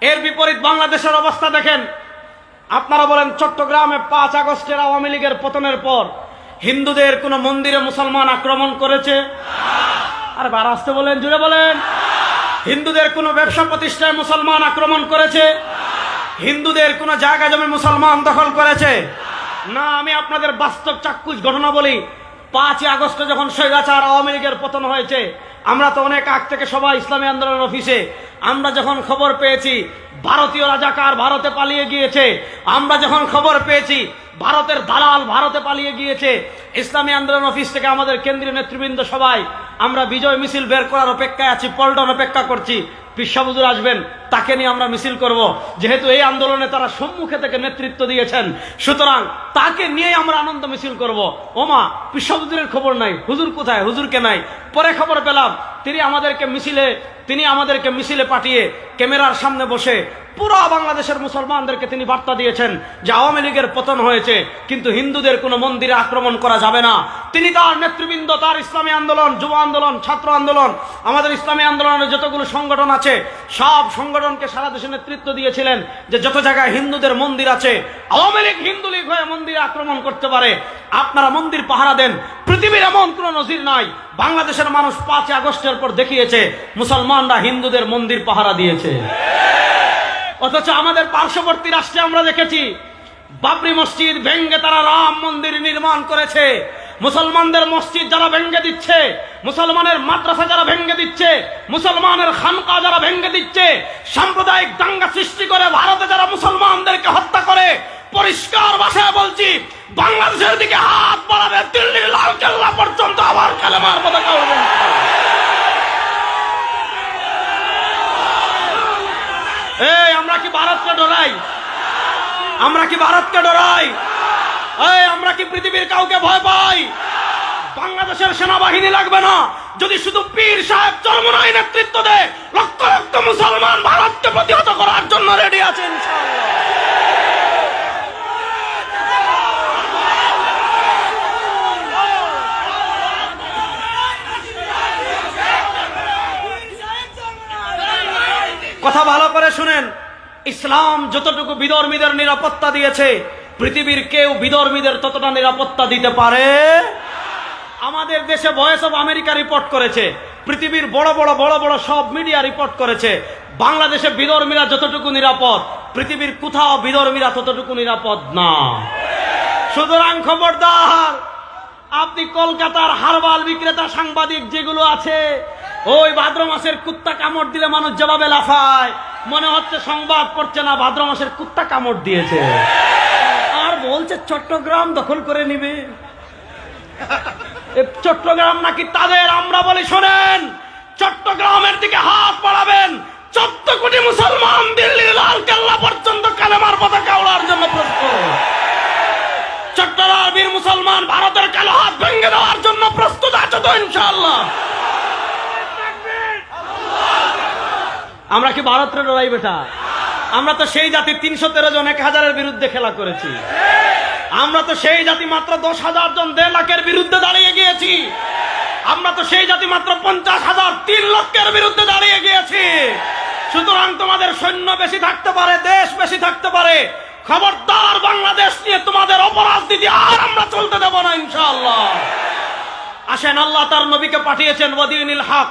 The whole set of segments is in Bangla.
এর বিপরীত বাংলাদেশের অবস্থা দেখেন। আপনারা বলেন চট্টগ্রামে 5 আগস্টের আওয়ামী লীগের পতনের পর হিন্দুদের কোন মন্দিরে মুসলমান আক্রমণ করেছে? আর বার আসতে বলেন, জুড়ে বলেন। হিন্দুদের কোন ব্যবসা প্রতিষ্ঠায় মুসলমান আক্রমণ করেছে? হিন্দুদের কোন জায়গা জমি মুসলমান দখল করেছে? না। আমি আপনাদের বাস্তব চাক্ষুষ ঘটনা বলি। 5 আগস্টে যখন স্বৈরাচার আওয়ামী লীগের পতন হয়েছে, আমরা তো অনেক আগ থেকে সবাই ইসলামী আন্দোলন অফিসে, আমরা যখন খবর পেয়েছি ভারতীয় রাজাকার ভারতে পালিয়ে গিয়েছে, আমরা যখন খবর পেয়েছি ভারতের দালাল ভারতে পালিয়ে গিয়েছে, ইসলামী আন্দোলন অফিস থেকে আমাদের কেন্দ্রীয় নেতৃবৃন্দ সবাই আমরা বিজয় মিছিল বের করার অপেক্ষায় আছি, পল্টন অপেক্ষা করছি। পিসা হুজুর আসবেন, তাকে নিয়ে আমরা মিছিল করব। যেহেতু এই আন্দোলনে তারা সম্মুখে থেকে নেতৃত্ব দিয়েছেন, সুতরাং তাকে নিয়ে আমরা আনন্দ মিছিল করব। ওমা, পিসা হুজুরের খবর নাই, হুজুর কোথায়? হুজুরকে নাই। পরে খবর পেলাম তিনি আমাদেরকে মিছিলে পাঠিয়ে ক্যামেরার সামনে বসে পুরো বাংলাদেশের মুসলমানদেরকে তিনি বার্তা দিয়েছেন যে আওয়ামী লীগের পতন হয়েছে, কিন্তু হিন্দুদের কোনো মন্দিরে আক্রমণ করা যাবে না। তিনি তার নেতৃবৃন্দ, তার ইসলামী আন্দোলন, যুব আন্দোলন, ছাত্র আন্দোলন, আমাদের ইসলামী আন্দোলনের যতগুলো সংগঠন আছে সব সংগঠনকে সারা দেশে নেতৃত্ব দিয়েছিলেন যে যত জায়গায় হিন্দুদের মন্দির আছে, আওয়ামী লীগ হিন্দু লীগ হয়ে মন্দিরে আক্রমণ করতে পারে, আপনারা মন্দির পাহারা দেন। পৃথিবীর এমন কোন নজির নাই। বাংলাদেশের মানুষ 5 আগস্টের পর দেখিয়েছে মুসলমানরা হিন্দুদের মন্দির পাহারা দিয়েছে। অথচ আমাদের পার্শ্ববর্তী রাষ্ট্রে আমরা দেখেছি বাবরি মসজিদ ভেঙ্গে তারা রাম মন্দির নির্মাণ করেছে। মুসলমানদের মসজিদ যারা ভেঙ্গে দিচ্ছে, মুসলমানের মাদ্রাসা যারা ভেঙ্গে দিচ্ছে, মুসলমানের খানকা যারা ভেঙ্গে দিচ্ছে, সাম্প্রদায়িক দাঙ্গা সৃষ্টি করে ভারতে যারা মুসলমানদেরকে হত্যা করে, পরিষ্কার ভাষায় বলছি, বাংলাদেশের দিকে হাত বাড়াবে দিল্লির লালকেল্লা পর্যন্ত আবার কালেমার পতাকা উড়বে। এই আমরা কি ভারতকে ডরাই? আমরা কি ভারতকে ডরাই? এই আমরা কি পৃথিবীর কাউকে ভয় পাই? বাংলাদেশের সেনাবাহিনী লাগবে না, যদি শুধু পীর সাহেব চরমোনাই নেতৃত্ব দেয়, লক্ষ লক্ষ মুসলমান ভারতকে প্রতিহত করার জন্য রেডি আছে ইনশাআল্লাহ। কথা ভালো করে শুনেন। ইসলাম যতটুকু বিধর্মীদের নিরাপত্তা দিয়েছে, পৃথিবীর কেউ বিধর্মীদের ততটা নিরাপত্তা দিতে পারে। আমাদের দেশে ভয়েস অফ আমেরিকা রিপোর্ট করেছে, পৃথিবীর বড় বড় সব মিডিয়া রিপোর্ট করেছে, বাংলাদেশে বিধর্মীরা যতটুকু নিরাপদ, পৃথিবীর কোথাও বিধর্মীরা ততটুকু নিরাপদ না। সুতরাং খবরদার, আপনি কলকাতার হারবাল বিক্রেতা সাংবাদিক যেগুলো আছে, ওই ভাদ্র মাসের কুত্তা কামড় দিলে মানুষ জবাবে লাফায়, মনে হচ্ছে সংবাদ পড়ছে না, ভাদ্র মাসের কুত্তা কামড় দিয়েছে, আর বলছে চট্টগ্রাম দখল করে নিবে। চট্টগ্রাম নাকি তাদের? আমরা বলি শোনেন, চট্টগ্রামের দিকে হাত বাড়াবেন, 14 কোটি মুসলমান দিল্লির লালকেল্লা পর্যন্ত কালেমার পতাকা ওড়ার জন্য প্রস্তুত। চট্টগ্রামের বীর মুসলমান ভারতের কালো হাত ভেঙে দেওয়ার জন্য প্রস্তুত আছে তো ইনশাআল্লাহ? আমরা কি ভারতের ডরাই বেটা? আমরা তো সেই জাতি 313 জন 1000-এর বিরুদ্ধে খেলা করেছি। আমরা তো সেই জাতি মাত্র 10,000 জন 1.5 লাখের বিরুদ্ধে দাঁড়িয়ে গিয়েছি। আমরা তো সেই জাতি মাত্র 50,000 3 লক্ষের বিরুদ্ধে দাঁড়িয়ে গিয়েছি। সুতরাং তোমাদের সৈন্য বেশি থাকতে পারে, দেশ বেশি থাকতে পারে, খবরদার বাংলাদেশ নিয়ে তোমাদের অপরাজনীতি আর আমরা চলতে দেব না ইনশাআল্লাহ। আসেন, আল্লাহ তার নবীকে পাঠিয়েছেন ওয়াদিনিল হক।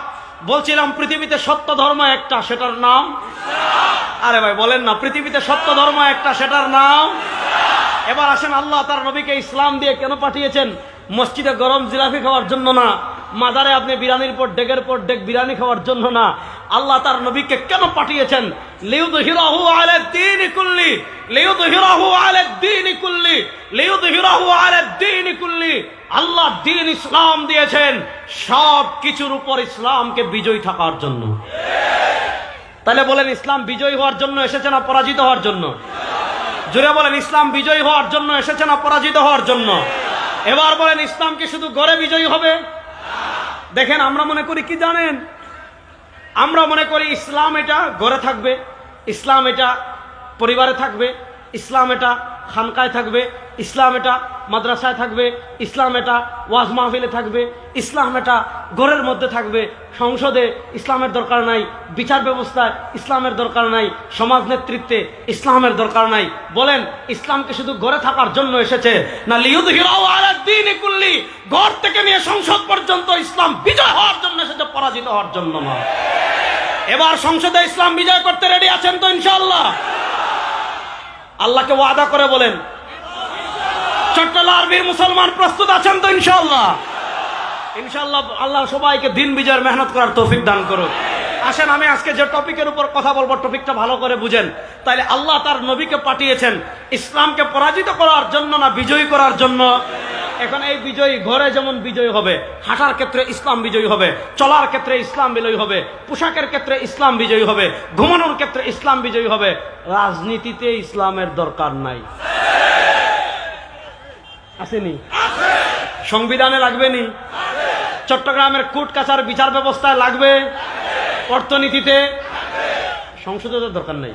বলছিলাম পৃথিবীতে সত্য ধর্ম একটা, সেটার নাম? আরে ভাই বলেন না, পৃথিবীতে সত্য ধর্ম একটা, সেটার নাম? এবার আসেন, আল্লাহ তার নবীকে ইসলাম দিয়ে কেন পাঠিয়েছেন? মসজিদে গরম জিলাপি খাওয়ার জন্য না, মাজারে আপনি বিরিয়ানির পর ডেকের পর ডেক বিরিয়ানি খাওয়ার জন্য না। আল্লাহ তার নবীকে কেন পাঠিয়েছেন? লিইউযহিরাহু আলাদ-দীনি কুল্লি, লিইউযহিরাহু আলাদ-দীনি কুল্লি, লিইউযহিরাহু আলাদ-দীনি কুল্লি। আল্লাহ দ্বীন ইসলাম দিয়েছেন সব কিছুর উপর ইসলামকে বিজয়ী থাকার জন্য। তাহলে বলেন, ইসলাম বিজয়ী হওয়ার জন্য এসেছে না পরাজিত হওয়ার জন্য? জোরে বলেন, ইসলাম বিজয়ী হওয়ার জন্য এসেছে না পরাজিত হওয়ার জন্য? এবার বলেন, ইসলাম কি শুধু গড়ে বিজয়ী হবে? দেখেন, আমরা মনে করি কি জানেন, আমরা মনে করি ইসলাম এটা গড়ে থাকবে, ইসলাম এটা পরিবারে থাকবে, ইসলাম এটা খানকায় থাকবে, ইসলাম এটা মাদ্রাসায় থাকবে, ইসলাম এটা ওয়াজ মাহফিলে থাকবে, ইসলাম এটা ঘরের মধ্যে থাকবে, সংসদে ইসলামের দরকার নাই, বিচার ব্যবস্থায় ইসলামের দরকার নাই, সমাজ নেতৃত্বে ইসলামের দরকার নাই। বলেন ইসলামকে শুধু ঘরে থাকার জন্য এসেছে না লিইয়ুযহিরাহু আলা দ্বীনি কুল্লি, ঘর থেকে নিয়ে সংসদ পর্যন্ত ইসলাম বিজয় হওয়ার জন্য এসেছে, পরাজিত হওয়ার জন্য না। এবার সংসদে ইসলাম বিজয় করতে রেডি আছেন তো ইনশাআল্লাহ? আল্লাহকে ওয়াদা করে বলেন চট্টলার বীর মুসলমান প্রস্তুত আছেন তো ইনশাআল্লাহ? ইনশাআল্লাহ আল্লাহ সবাইকে দিন বিজয়ের মেহনত করার তৌফিক দান করুন। আসেন আমি আজকে যে টপিকের উপর কথা বলবো টপিকটা ভালো করে বুঝেন। তাইলে আল্লাহ তার নবীকে পাঠিয়েছেন ইসলামকে পরাজিত করার জন্য না বিজয়ী করার জন্য? এখন এই বিজয়ী ঘরে যেমন বিজয়ী হবে, হাঁটার ক্ষেত্রে ইসলাম বিজয়ী হবে, চলার ক্ষেত্রে ইসলাম বিজয়ী হবে, পোশাকের ক্ষেত্রে ইসলাম বিজয়ী হবে, ঘুমানোর ক্ষেত্রে ইসলাম বিজয়ী হবে। রাজনীতিতে ইসলামের দরকার নাই, আসেনি? সংবিধানে লাগবে নি? চট্টগ্রামের কোর্ট কাছার বিচার ব্যবস্থায় লাগবে? অর্থনীতিতে? সংসদে তো দরকার নাই,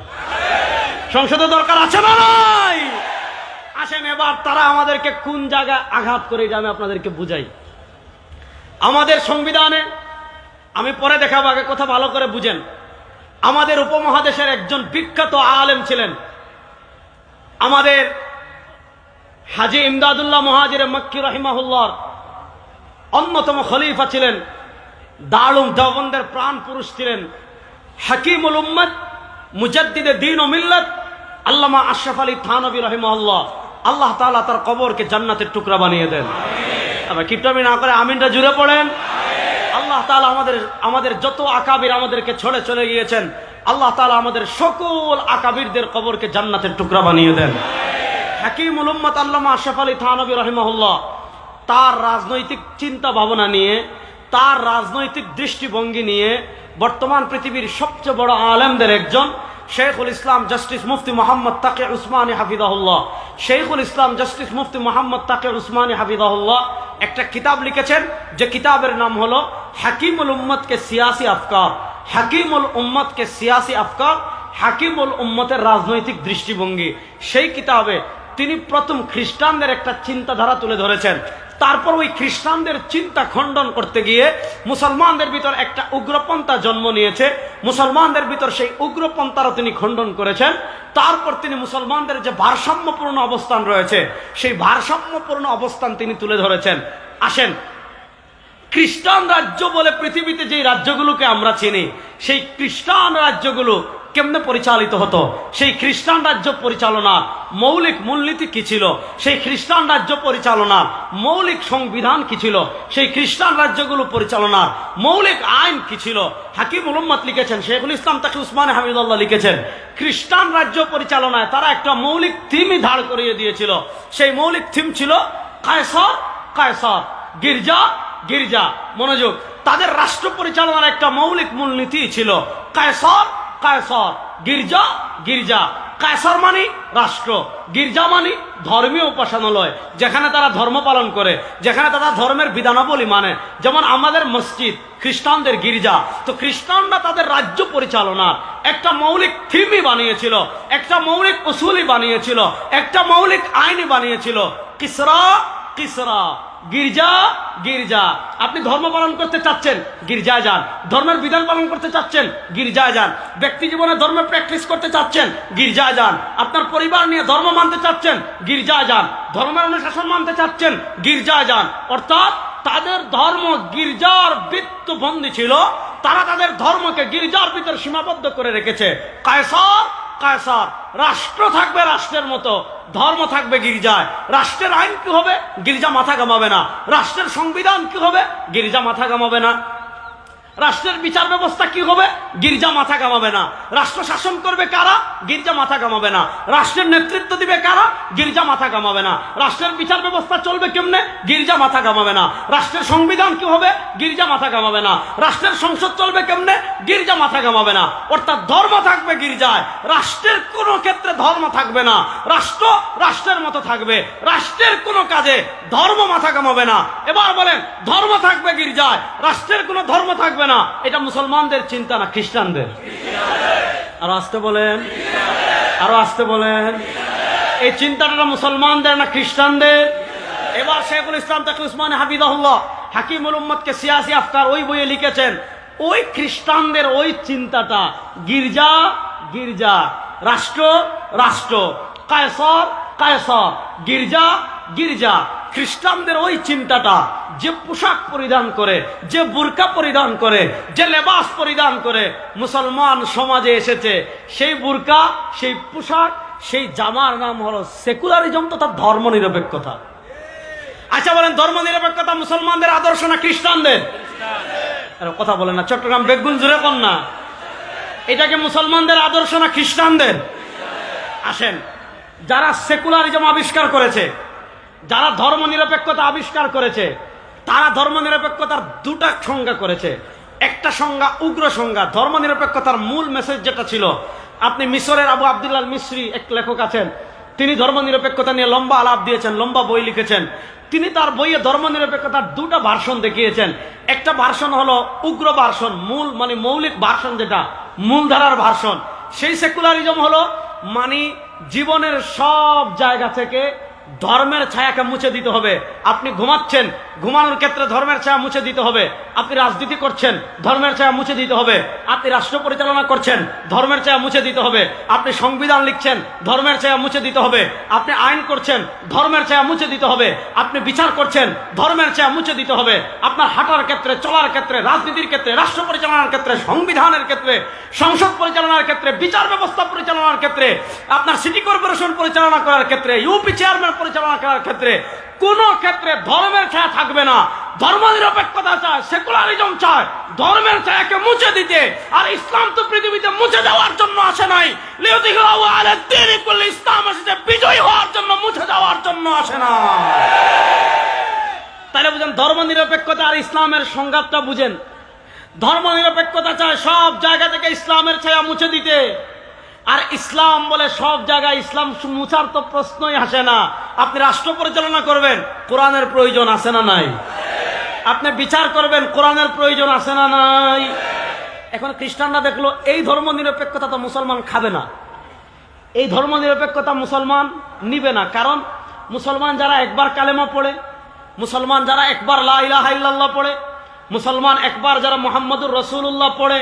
সংসদে দরকার আছে না নাই? আসেন এবার তারা আমাদেরকে কোন জায়গায় আঘাত করে এটা আমি আপনাদেরকে বুঝাই। আমাদের সংবিধানে, আমি পরে দেখাবো, আগে কথা ভালো করে বুঝেন। আমাদের উপমহাদেশের একজন বিখ্যাত আলেম ছিলেন, আমাদের হাজী ইমদাদুল্লাহ মুহাজির মক্কি রাহিমাহুল্লাহর অন্যতম খলিফা ছিলেন, দারুল দেওবন্দের প্রাণ পুরুষ ছিলেন, হাকিমুল উম্মত, মুজাদ্দিদে দ্বীন ও মিল্লাত আল্লামা আশরাফ আলী থানভী রাহিমাহুল্লাহ। আল্লাহ তাআলা তার কবরকে জান্নাতের টুকরা বানিয়ে দেন। আবার কিপটামি না করে আমিনটা জুড়ে পড়েন। আল্লাহ তাআলা আমাদের যত আকাবির আমাদেরকে ছেড়ে চলে গিয়েছেন, আল্লাহ তাআলা আমাদের সকল আকাবিরদের কবরকে জান্নাতের টুকরা বানিয়ে দেন। হাকিমুল উম্মত আল্লামা আশরাফ আলী থানভী রাহিমাহুল্লাহ তার রাজনৈতিক চিন্তা ভাবনা নিয়ে, তার রাজনৈতিক দৃষ্টিভঙ্গি নিয়ে বর্তমান পৃথিবীর সবচেয়ে বড় আলেমদের একজন শেখুল ইসলাম জাস্টিস মুফতি মোহাম্মদ তাকি উসমানী হাফিজাহুল্লাহ, শেখুল ইসলাম জাস্টিস মুফতি মোহাম্মদ তাকি উসমানী হাফিজাহুল্লাহ একটা কিতাব লিখেছেন, যে কিতাবের নাম হলো হাকিমুল উম্মত কে সিয়াসি আফকার। হাকিমুল উম্মত কে সিয়াসি আফকার, হাকিমুল উম্মতের রাজনৈতিক দৃষ্টিভঙ্গি। সেই কিতাবে তিনি প্রথম খ্রিস্টানদের একটা চিন্তাধারা তুলে ধরেছেন। তারপর ওই খ্রিস্টানদের চিন্তা খণ্ডন করতে গিয়ে মুসলমানদের ভিতর একটা উগ্রপন্থা জন্ম নিয়েছে, মুসলমানদের ভিতর সেই উগ্রপন্থারও তিনি খণ্ডন করেছেন। তারপর তিনি মুসলমানদের যে ভারসাম্যপূর্ণ অবস্থান রয়েছে, সেই ভারসাম্যপূর্ণ অবস্থান তিনি তুলে ধরেছেন। আসেন, খ্রিস্টান রাজ্য বলে পৃথিবীতে যে রাজ্যগুলোকে আমরা চিনি, সেই খ্রিস্টান রাজ্যগুলো কেমনে পরিচালিত হতো, সেই খ্রিস্টান রাজ্য পরিচালনার মৌলিক মূলনীতি কি ছিল, সেই খ্রিস্টান রাজ্য পরিচালনার মৌলিক সংবিধান কি ছিল, সেই খ্রিস্টান রাজ্যগুলো পরিচালনার মৌলিক আইন কি ছিল, হাকিমুল উম্মত লিখেছেন, শেখুল ইসলাম তাকি উসমানী হাফিজাহুল্লাহ লিখেছেন। খ্রিস্টান রাজ্য পরিচালনায় তারা একটা মৌলিক থিমই দাঁড় করিয়ে দিয়েছিল। সেই মৌলিক থিম ছিল কায়সার কায়সার, গির্জা গির্জা। মনোযোগ, তাদের রাষ্ট্র পরিচালনার একটা মৌলিক মূলনীতি ছিল কায়সার কায়সার, গির্জা গির্জা। কায়সার মানে রাষ্ট্র, গির্জা মানে ধর্মীয় উপাসনালয়, যেখানে তারা ধর্ম পালন করে, যেখানে তারা ধর্মের বিধানাবলী মানে। যেমন আমাদের মসজিদ, খ্রিস্টানদের গির্জা। তো খ্রিস্টানরা তাদের রাজ্য পরিচালনার একটা মৌলিক থিমই বানিয়েছিল, একটা মৌলিক উসুলই বানিয়েছিল, একটা মৌলিক আইনই বানিয়েছিল। কিসরা কিসরা, গির্জা গির্জা। আপনি ধর্ম পালন করতে চাচ্ছেন, গির্জায় যান। ধর্মের বিধান পালন করতে চাচ্ছেন, গির্জায় যান। ব্যক্তি জীবনে ধর্ম প্র্যাকটিস করতে চাচ্ছেন, গির্জায় যান। আপনার পরিবার নিয়ে ধর্ম মানতে চাচ্ছেন, গির্জায় যান। ধর্মের অনুশাসন মানতে চাচ্ছেন, গির্জায় যান। অর্থাৎ তাদের ধর্ম গির্জার বৃত্তবন্দী ছিল, তারা তাদের ধর্মকে গির্জার ভিতর সীমাবদ্ধ করে রেখেছে। কায়সার কায়সার, রাষ্ট্র থাকবে রাষ্ট্রের মতো, ধর্ম থাকবে গির্জায়। রাষ্ট্রের আইন কি হবে? গির্জা মাথা কামাবে না। রাষ্ট্রের সংবিধান কি হবে? গির্জা মাথা কামাবে না। রাষ্ট্রের বিচার ব্যবস্থা কি হবে? গির্জা মাথা কামাবে না। রাষ্ট্র শাসন করবে কারা? গির্জা মাথা কামাবে না। রাষ্ট্রের নেতৃত্ব দিবে কারা? গির্জা মাথা কামাবে না। রাষ্ট্রের বিচার ব্যবস্থা চলবে কেমনে? গির্জা মাথা কামাবে না। রাষ্ট্রের সংবিধান কি হবে? গির্জা মাথা কামাবে না। রাষ্ট্রের সংসদ চলবে কেমনে? গির্জা মাথা কামাবে না। অর্থাৎ ধর্ম থাকবে গির্জায়, রাষ্ট্রের কোনো ক্ষেত্রে ধর্ম থাকবে না। রাষ্ট্র রাষ্ট্রের মতো থাকবে, রাষ্ট্রের কোনো কাজে ধর্ম মাথা কামাবে না। এবার বলেন, ধর্ম থাকবে গির্জায়, রাষ্ট্রের কোনো ধর্ম থাকবে না। এটা মুসলমানদের চিন্তা না খ্রিস্টানদের? আরো আসতে বলেন, আরো আসতে বলেন। এই চিন্তাটা মুসলমানদের না খ্রিস্টানদের? এবার শেখুল ইসলাম তাকি উসমান হাফিজাহুল্লাহ হাকিমুল উম্মতকে সিয়াসি আফকার ওই বইয়ে লিখেছেন, ওই খ্রিস্টানদের ওই চিন্তাটা, গির্জা গির্জা, রাষ্ট্র রাষ্ট্র, কায়সার কায়সার, গির্জা গির্জা। খ্রিস্টানদের ওই চিন্তাটা, যে পোশাক পরিধান করে, যে বুরকা পরিধান করে, যে লেবাস পরিধান করে মুসলমান সমাজে এসেছে, সেই বুরকা, সেই পোশাক, সেই জামার নাম হলো সেকুলারিজম তথা ধর্ম নিরপেক্ষতা। আচ্ছা বলেন, ধর্ম নিরপেক্ষতা মুসলমানদের আদর্শ না খ্রিস্টানদের? কথা বলেন না, চট্টগ্রাম বেগুন জুড়ে কোন না, এটা কি মুসলমানদের আদর্শ না খ্রিস্টানদের? আসেন, যারা সেকুলারিজম আবিষ্কার করেছে, যারা ধর্ম নিরপেক্ষতা আবিষ্কার করেছে, তারা ধর্ম নিরপেক্ষতার দুটা সংজ্ঞা করেছে। একটা সংজ্ঞা উগ্র সংজ্ঞা, ধর্ম নিরপেক্ষতার মূল মেসেজ যেটা ছিল, আপনি মিশরের আবু আব্দুল্লাহ মিসরি এক লেখক আছেন, তিনি ধর্ম নিরপেক্ষতা নিয়ে লম্বা আলাপ দিয়েছেন, লম্বা বই লিখেছেন। তিনি তার বইয়ে ধর্ম নিরপেক্ষতার দুটা ভার্সন দেখিয়েছেন। একটা ভার্সন হলো উগ্র ভার্সন, মূল মানে মৌলিক ভার্সন, যেটা মূলধারার ভার্সন। সেই সেকুলারিজম হলো মানে জীবনের সব জায়গা থেকে ধর্মের ছায়াকে মুছে দিতে হবে। আপনি ঘুমাচ্ছেন, ঘুমানোর ক্ষেত্রে ধর্মের ছায়া মুছে দিতে হবে। আপনি রাজনীতি করছেন, ধর্মের ছায়া মুছে দিতে হবে। আপনি রাষ্ট্র পরিচালনা করছেন, ধর্মের ছায়া মুছে দিতে হবে। আপনি সংবিধান লিখছেন, ধর্মের ছায়া মুছে দিতে হবে। আপনি আইন করছেন, ধর্মের ছায়া মুছে দিতে হবে। আপনি বিচার করছেন, ধর্মের ছায়া মুছে দিতে হবে। আপনার হাঁটার ক্ষেত্রে, চলার ক্ষেত্রে, রাজনীতির ক্ষেত্রে, রাষ্ট্র পরিচালনার ক্ষেত্রে, সংবিধানের ক্ষেত্রে, সংসদ পরিচালনার ক্ষেত্রে, বিচার ব্যবস্থা পরিচালনার ক্ষেত্রে, আপনার সিটি কর্পোরেশন পরিচালনা করার ক্ষেত্রে, ইউপি চেয়ারম্যান পরিচালনা করার ক্ষেত্রে কোন ক্ষেত্রে ধর্মের ছায়া থাকবে না। ধর্ম নিরপেক্ষতা চায়, সেকুলারিজম চায় ধর্মের ছায়াকে মুছে দিতে। আর ইসলাম তো পৃথিবীতে মুছে দেওয়ার জন্য আসে নাই, ইসলাম এসেছে বিজয়ী হওয়ার জন্য, মুছে দেওয়ার জন্য আসে না। তাহলে বুঝেন ধর্ম নিরপেক্ষতা আর ইসলামের সংঘাতটা বুঝেন। ধর্ম নিরপেক্ষতা চায় সব জায়গা থেকে ইসলামের ছায়া মুছে দিতে, আর ইসলাম বলে সব জায়গায় ইসলাম মুছার তো প্রশ্নই আসে না। আপনি রাষ্ট্র পরিচালনা করবেন, কোরআনের প্রয়োজন আছে না নাই? আপনি বিচার করবেন, কোরআনের প্রয়োজন আছে না নাই? এখন খ্রিস্টানরা দেখলো এই ধর্ম নিরপেক্ষতা তো মুসলমান খাবে না, এই ধর্ম নিরপেক্ষতা মুসলমান নিবে না। কারণ মুসলমান যারা একবার কালেমা পড়ে, মুসলমান যারা একবার লা ইলাহা ইল্লাল্লাহ পড়ে, মুসলমান একবার যারা মুহাম্মদুর রাসূলুল্লাহ পড়ে,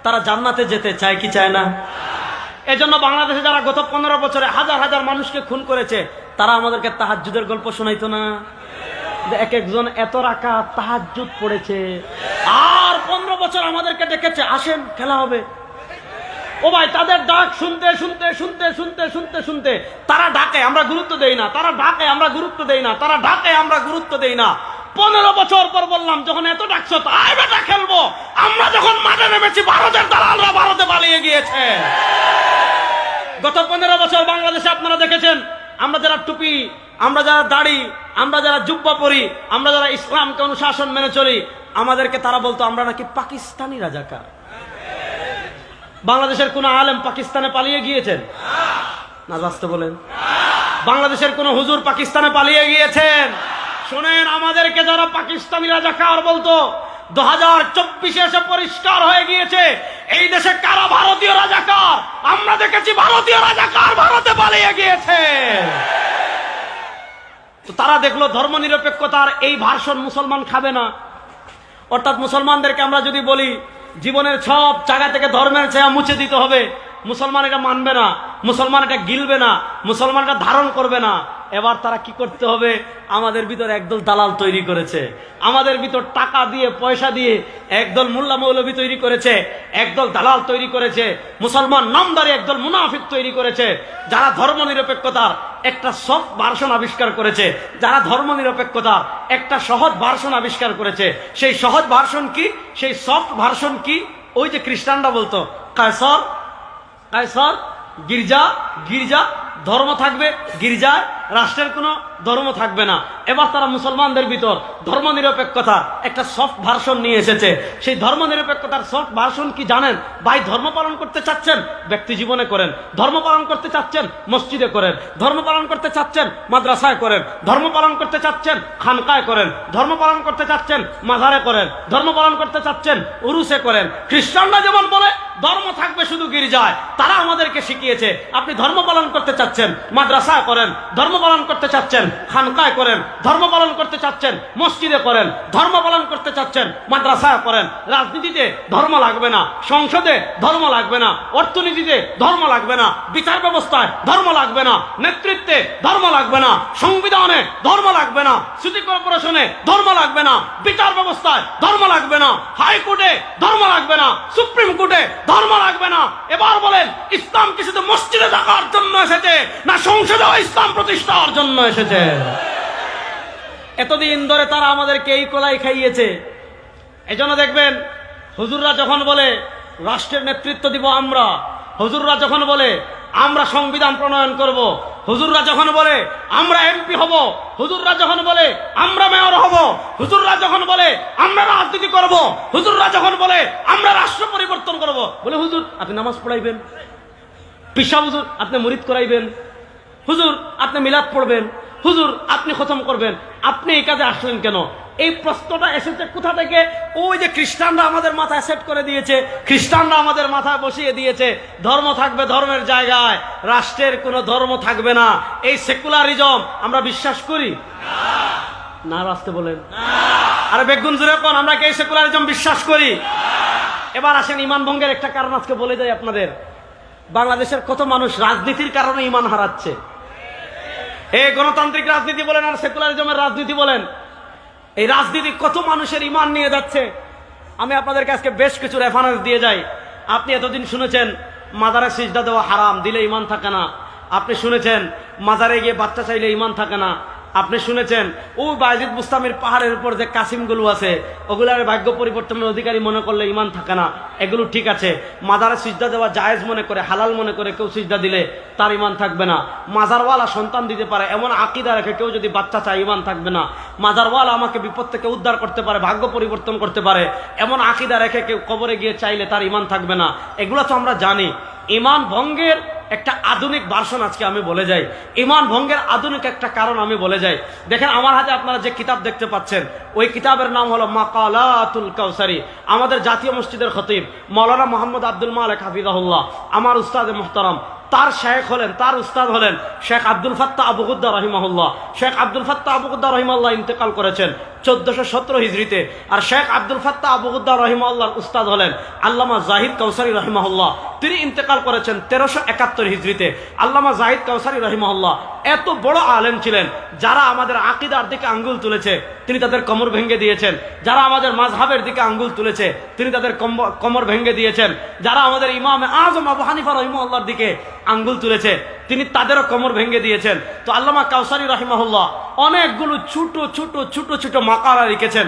তারা জান্নাতে যেতে চায় কি চায় না? এজন্য বাংলাদেশে যারা গত 15 বছরে হাজার হাজার মানুষকে খুন করেছে, তারা আমাদেরকে তাহাজ্জুদের গল্প শোনাইতো না? এক একজন এত রাকাত তাহাজ্জুদ পড়েছে, আর 15 বছর আমাদেরকে ডেকেছে, আসেন খেলা হবে। ও ভাই, তাদের ডাক শুনতে শুনতে শুনতে শুনতে শুনতে শুনতে তারা ডাকে, আমরা গুরুত্ব দেই না। তারা ডাকে, আমরা গুরুত্ব দেই না। তারা ডাকে, আমরা গুরুত্ব দেই না। 15 বছর পর বললাম, যখন এত ডাকছো তাই বেটা খেলবো। আমরা যখন মাঠে নেমেছি, ভারতের দালালরা ভারতে পালিয়ে গিয়েছে। গত 15 বছর বাংলাদেশে আপনারা দেখেছেন, আমরা যারা টুপি, আমরা যারা দাড়ি, আমরা যারা জুব্বা পরি, আমরা যারা ইসলামকে অনুশাসন মেনে চলি, আমাদেরকে তারা বলতো আমরা নাকি পাকিস্তানি রাজাকার। বাংলাদেশের কোন আলেম পাকিস্তানে পালিয়ে গিয়েছেন না? রাস্তা বলেন, বাংলাদেশের কোন হুজুর পাকিস্তানে পালিয়ে গিয়েছেন? শোনেন, আমাদেরকে যারা পাকিস্তানি রাজাকার বলতো, 2024 এসে পরিষ্কার হয়ে গিয়েছে এই দেশে কারা ভারতীয় রাজাকার। আমরা দেখেছি ভারতীয় রাজাকার ভারতে পালিয়ে গিয়েছে। তো তারা দেখলো ধর্ম নিরপেক্ষতার এই ভার্সন মুসলমান খাবে না। অর্থাৎ মুসলমানদেরকে আমরা যদি বলি জীবনের সব জায়গা থেকে ধর্মের ছায়া মুছে দিতে হবে, মুসলমান এটা মানবে না, মুসলমান এটা গিলবে না, মুসলমান এটা ধারণ করবে না। এবার তারা কি করতে হবে? আমাদের ভিতর একদল দালাল তৈরি করেছে, আমাদের ভিতর টাকা দিয়ে পয়সা দিয়ে একদল মোল্লা মৌলবী তৈরি করেছে, একদল দালাল তৈরি করেছে, মুসলমান নামদারি একদল মুনাফিক তৈরি করেছে, যারা ধর্ম নিরপেক্ষতার একটা সফট ভার্সন আবিষ্কার করেছে, যারা ধর্ম নিরপেক্ষতার একটা সহজ ভার্সন আবিষ্কার করেছে। সেই সহজ ভার্সন কি? সেই সফট ভার্সন কি? ওই যে খ্রিস্টানরা বলতো কায়সার কায়সার, গির্জা গির্জা, ধর্ম থাকবে গির্জায়, রাষ্ট্রের কোনো ধর্ম থাকবে না। এবার তারা মুসলমানদের ভিতর ধর্ম নিরপেক্ষতা একটা সফট ভার্সন নিয়ে এসেছে। সেই ধর্ম নিরপেক্ষতার সফট ভার্সন কি জানেন? ভাই, ধর্ম পালন করতে চাচ্ছেন ব্যক্তি জীবনে করেন, ধর্ম পালন করতে চাচ্ছেন মসজিদে করেন, ধর্ম পালন করতে চাচ্ছেন মাদ্রাসায় করেন, ধর্ম পালন করতে চাচ্ছেন খানকায় করেন, ধর্ম পালন করতে চাচ্ছেন মাজারে করেন, ধর্ম পালন করতে চাচ্ছেন উরুসে করেন। খ্রিস্টানরা যেমন বলে ধর্ম থাকবে শুধু গির্জায়, তারা আমাদেরকে শিখিয়েছে আপনি ধর্ম পালন করতে চাচ্ছেন মাদ্রাসায় করেন, ধর্ম পালন করতে চাচ্ছেন খানকায় করেন, ধর্ম পালন করতে চাচ্ছেন মসজিদে করেন, ধর্ম পালন করতে চাচ্ছেন মাদ্রাসায় করেন। রাজনীতিতে ধর্ম লাগবে না, সংসদে ধর্ম লাগবে না, অর্থনীতিতে ধর্ম লাগবে না, বিচার ব্যবস্থায় ধর্ম লাগবে না, নেতৃত্বে ধর্ম লাগবে না, সংবিধানে ধর্ম লাগবে না, সিটি কর্পোরেশনে ধর্ম লাগবে না, বিচার ব্যবস্থায় ধর্ম লাগবে না, হাইকোর্টে ধর্ম লাগবে না, সুপ্রিম কোর্টে ধর্ম লাগবে না। এবার বলেন, ইসলাম কি শুধু মসজিদে থাকার জন্য এসেছে, না সংসদে ইসলাম প্রতিষ্ঠার জন্য এসেছে? এতদিন ধরে তারা আমাদেরকে এই কলাই খাইয়েছে। এজন্য দেখবেন হুজুররা যখন বলে রাষ্ট্রের নেতৃত্ব দিব আমরা, হুজুররা যখন বলে আমরা সংবিধান প্রণয়ন করব, হুজুররা যখন বলে আমরা এমপি হব, হুজুররা যখন বলে আমরা মেয়র হব, হুজুররা যখন বলে আমরা রাজনীতি করব, হুজুররা যখন বলে আমরা রাষ্ট্র পরিবর্তন করব, বলে হুজুর আপনি নামাজ পড়াইবেন, পিসা হুজুর আপনি মুরিদ করাইবেন, হুজুর আপনি মিলাদ পড়বেন, হুজুর আপনি খতম করবেন, আপনি এই কাজে আসলেন কেন? এই প্রশ্নটা এসেছে কোথা থেকে? ওই যে খ্রিস্টানরা আমাদের মাথায় সেট করে দিয়েছে, খ্রিস্টানরা আমাদের মাথায় বসিয়ে দিয়েছে ধর্ম থাকবে ধর্মের জায়গায়, রাষ্ট্রের কোনো ধর্ম থাকবে না। এই সেকুলারিজম আমরা বিশ্বাস করি না? রাস্তে বলেন আরে বেগুন জুড়ে কোন আমরা কি এই সেকুলারিজম বিশ্বাস করি? এবার আসেন ইমান ভঙ্গের একটা কারণ আজকে বলে যাই আপনাদের। বাংলাদেশের কত মানুষ রাজনীতির কারণে ইমান হারাচ্ছে। এই গণতান্ত্রিক রাজনীতি বলেন আর সেকুলারিজমের রাজনীতি বলেন, এই রাজনীতি কত মানুষের ইমান নিয়ে যাচ্ছে। আমি আপনাদেরকে আজকে বেশ কিছু রেফারেন্স দিয়ে যাই। আপনি এতদিন শুনেছেন মাজারে সিজদা দেওয়া হারাম, দিলে ইমান থাকে না। আপনি শুনেছেন মাজারে গিয়ে বাচ্চা চাইলে ইমান থাকে না। আপনি শুনেছেন ওই বায়জিদ বুস্তামির পাহাড়ের উপর যে কাসিমগুলো আছে ওগুলার ভাগ্য পরিবর্তনের অধিকারী মনে করলে ইমান থাকে না। এগুলো ঠিক আছে, মাজারে সিজদা দেওয়া জায়েজ মনে করে হালাল মনে করে কেউ সিজদা দিলে তার ইমান থাকবে না। মাজারওয়ালা সন্তান দিতে পারে এমন আকীদা রেখে কেউ যদি বাচ্চা চায় ইমান থাকবে না। মাজারওয়ালা আমাকে বিপদ থেকে উদ্ধার করতে পারে, ভাগ্য পরিবর্তন করতে পারে এমন আকীদা রেখে কেউ কবরে গিয়ে চাইলে তার ইমান থাকবে না। এগুলো তো আমরা জানি। ইমান ভঙ্গের একটা আধুনিক ভার্সন আজকে আমি বলে যাই, ইমান ভঙ্গের আধুনিক একটা কারণ আমি বলে যাই। দেখেন আমার হাতে আপনারা যে কিতাব দেখতে পাচ্ছেন ওই কিতাবের নাম হলো মাকালাতুল কাউসারি। আমাদের জাতীয় মসজিদের খতিব মাওলানা মোহাম্মদ আব্দুল মালিক হাফিজাহুল্লাহ, আমার উস্তাদে মুহতারাম, তার শেখ হলেন, তার উস্তাদ হলেন Sheikh Abdul Fattah Abu Ghuddah রহিমাহুল্লাহ। Sheikh Abdul Fattah Abu Ghuddah রহিমাহুল্লাহ ইন্তেকাল করেছেন 1417 হিজরিতে। আর Sheikh Abdul Fattah Abu Ghuddah রহিমাহুল্লাহর উস্তাদ হলেন আল্লামা জাহিদ কাউসারি রহিমাহুল্লাহ, তিনি ইন্তেকাল করেছেন 1371 হিজরিতে। আল্লামা জাহিদ কাউসারি রহিমাহুল্লাহ এত বড় আলেম ছিলেন, যারা আমাদের আকীদার দিকে আঙ্গুল তুলেছে তিনি তাদের কোমর ভেঙে দিয়েছেন, যারা আমাদের মাযহাবের দিকে আঙ্গুল তুলেছে তিনি তাদের কোমর ভেঙে দিয়েছেন, যারা আমাদের ইমাম আযম আবু হানিফা রহিমাহুল্লাহর দিকে আঙ্গুল তুলেছে তিনি তাদেরও কোমর ভেঙে দিয়েছেন। তো আল্লামা কাউসারি রহিমাহুল্লাহ অনেকগুলো ছোট ছোট ছোট ছোট মাকালা লিখেছেন।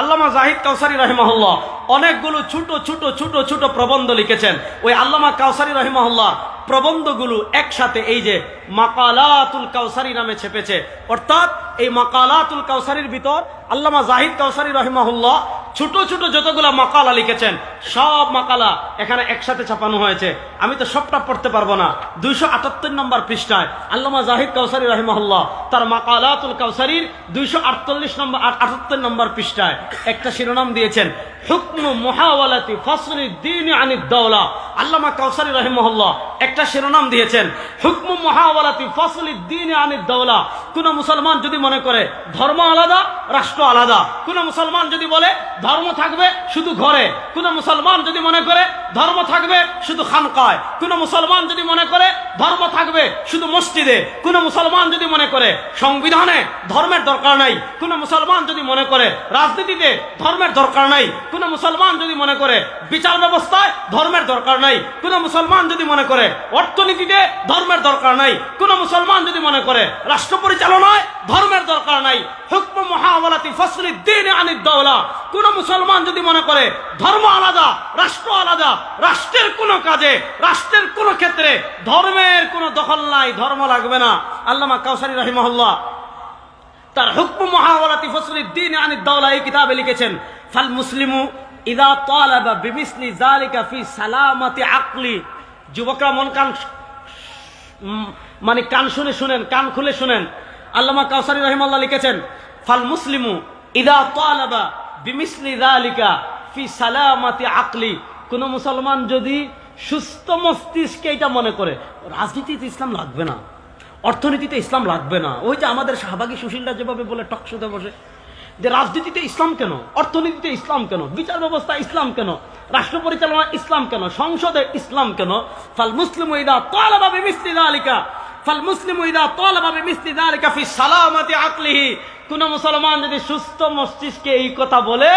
আল্লামা জাহিদ কাউসারি রহিমাহুল্লাহ অনেকগুলো ছোট ছোট ছোট ছোট প্রবন্ধ লিখেছেন। ওই আল্লামা কাউসারি রহিমাহুল্লাহ প্রবন্ধগুলো একসাথে এই যে মাকালাতুল কাউসারি নামে ছেপেছে। অর্থাৎ এই মাকালাতুল কাউসারির ভিতর আল্লামা জাহিদ কাউসারি রহিমাহুল্লাহ ছোট ছোট যতগুলা মাকালা লিখেছেন সব মাকালা এখানে একসাথে ছাপানো হয়েছে। আমি তো সবটা পড়তে পারবো না। 278 নম্বর পৃষ্ঠায় আল্লামা জাহিদ কাউসারি রহিমাহুল্লাহ তার মাকালাতুল কাউসারির 278 নম্বর পৃষ্ঠায় একটা শিরোনাম দিয়েছেন হুকমু মুহাওয়ালাতি ফাসলি দ্বীন আনিদ দাওলা। আল্লামা কাউসারি রহিমাহুল্লাহ একটা শিরোনাম দিয়েছেন হুকমু মুহাওয়ালাতি ফাসলি দ্বীন আনিদ দাওলা। কোন মুসলমান যদি মনে করে ধর্ম আলাদা রাষ্ট্র আলাদা, কোন মুসলমান যদি বলে ধর্ম থাকবে শুধু ঘরে, কোন মুসলমান যদি মনে করে ধর্ম থাকবে শুধু খানকায়, কোন মুসলমান যদি মনে করে ধর্ম থাকবে শুধু মসজিদে, কোন মুসলমান যদি মনে করে সংবিধানে ধর্মের দরকার নাই, কোন মুসলমান যদি মনে করে রাজনীতিতে ধর্মের দরকার নাই, কোন মুসলমান যদি মনে করে বিচার ব্যবস্থায় ধর্মের দরকার নাই, কোন মুসলমান যদি মনে করে অর্থনীতিতে ধর্মের দরকার নাই, কোন মুসলমান যদি মনে করে রাষ্ট্র পরিচালনায় ধর্মের দরকার নাই, হুকম মুহাওয়ালাতি ফাসলি দ্বীন আনিদ দাওলা। কোন মুসলমান যদি মনে করে ধর্ম আলাদা রাষ্ট্র আলাদা, রাষ্ট্রের কোন কাজে রাষ্ট্রের কোন ক্ষেত্রে ধর্মের কোন দখল নাই, ধর্ম লাগবে না। আল্লামা কাউসারি রাহিমাহুল্লাহ তার হুকম মুহাওয়ালাতি ফাসলি দ্বীন আনিদ দাওলা এই কিতাবে লিখেছেন ফাল মুসলিমু ইযা তালাবা বিমিসলি যালিকা ফি সালামাতি আকলি। যুবকরা মন কান মানে কান শুনে শুনেন, কান খুলে শুনেন। আল্লামা কাউসারি রাহিমাহুল্লাহ লিখেছেন ফাল মুসলিমু ইযা তালাবা বিমিসলি যালিকা ফি সালামাতি আকলি। কোন মুসলমান যদি সুস্থ মস্তিষ্কে এটা মনে করে রাজনীতিতে ইসলাম লাগবে না, অর্থনীতিতে ইসলাম লাগবে না। ওই যে আমাদের শাহবাগী সুশীলরা যেভাবে বলে টকশোতে বসে যে রাজনীতিতে ইসলাম কেন, অর্থনীতিতে ইসলাম কেন, বিচার ব্যবস্থা ইসলাম কেন, রাষ্ট্র পরিচালনা ইসলাম কেন, সংসদে ইসলাম কেন। ফাল মুসলিমু ইযা তালাবা বিমিসলি যালিকা ফাল মুসলিমু ইযা তালাবা বিমিসলি যালিকা ফি সালামাতি আকলিহি। কোন মুসলমান যদি সুস্থ মস্তিষ্কে এই কথা বলে,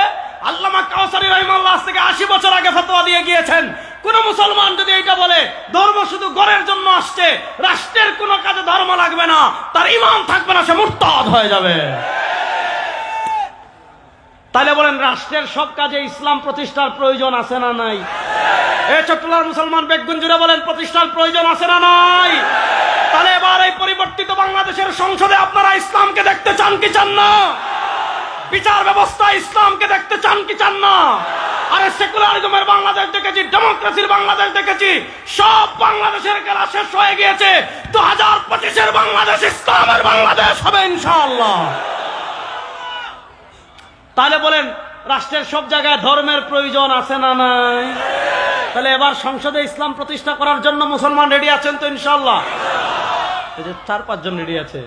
আল্লামা কাউসারী রাহিমাহুল্লাহ থেকে 80 বছর আগে ফতোয়া দিয়ে গিয়েছেন, কোন মুসলমান যদি এটা বলে ধর্ম শুধু ঘরের জন্য আসছে, রাষ্ট্রের কোনো কাজে ধর্ম লাগবে না, তার ঈমান থাকবে না, সে মুরতাদ হয়ে যাবে। তাহলে বলেন রাষ্ট্রের সব কাজে ইসলাম প্রতিষ্ঠার প্রয়োজন আছে না নাই? এই চট্টগ্রামের মুসলমান বেগুন জুড়ে বলেন প্রতিষ্ঠার প্রয়োজন আছে না নাই? তাহলে এবার এই পরিবর্তিত বাংলাদেশের সংসদে আপনারা ইসলামকে দেখতে চান কি চান না? বিচার ব্যবস্থা ইসলামকে দেখতে চান কি চান না? আরে সেকুলারিজমের বাংলাদেশ দেখেছি, ডেমোক্রেসির বাংলাদেশ দেখেছি, সব বাংলাদেশের খেলা শেষ হয়ে গিয়েছে। 2025-এর বাংলাদেশ ইসলামের বাংলাদেশ হবে ইনশাআল্লাহ। তাহলে বলেন রাষ্ট্রের সব জায়গায় ধর্মের প্রয়োজন আছে না নাই? তাহলে এবার সংসদে ইসলাম প্রতিষ্ঠা করার জন্য মুসলমান রেডি আছেন তো ইনশাআল্লাহ? এই যে 4-5 জন রেডি আছে।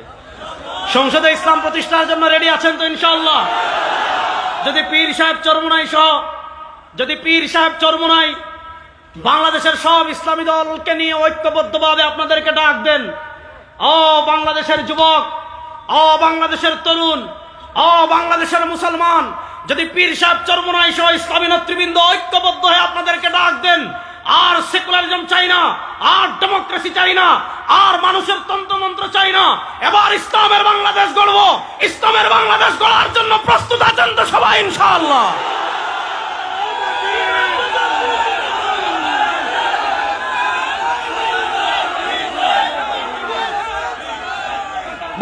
সংসদে ইসলাম প্রতিষ্ঠার জন্য রেডি আছেন তো ইনশাআল্লাহ? যদি পীর সাহেব চরমুনাই বাংলাদেশের সব ইসলামী দলকে নিয়ে ঐক্যবদ্ধভাবে আপনাদেরকে ডাক দেন, ও বাংলাদেশের যুবক, ও বাংলাদেশের তরুণ, ও বাংলাদেশের মুসলমান, যদি পীর সাহেব চরমুনাই সহ ইসলামী নেতৃবৃন্দ ঐক্যবদ্ধ হয়ে আপনাদেরকে ডাক দেন, আর সেকুলারিজম চাই না, আর ডেমোক্রেসি চাই না, আর মানুষের তন্ত্রমন্ত্র চাই না, এবার ইসলামের বাংলাদেশ গড়ব, ইসলামের বাংলাদেশ গড়ার জন্য প্রস্তুত আছেন তো সবাই ইনশাআল্লাহ?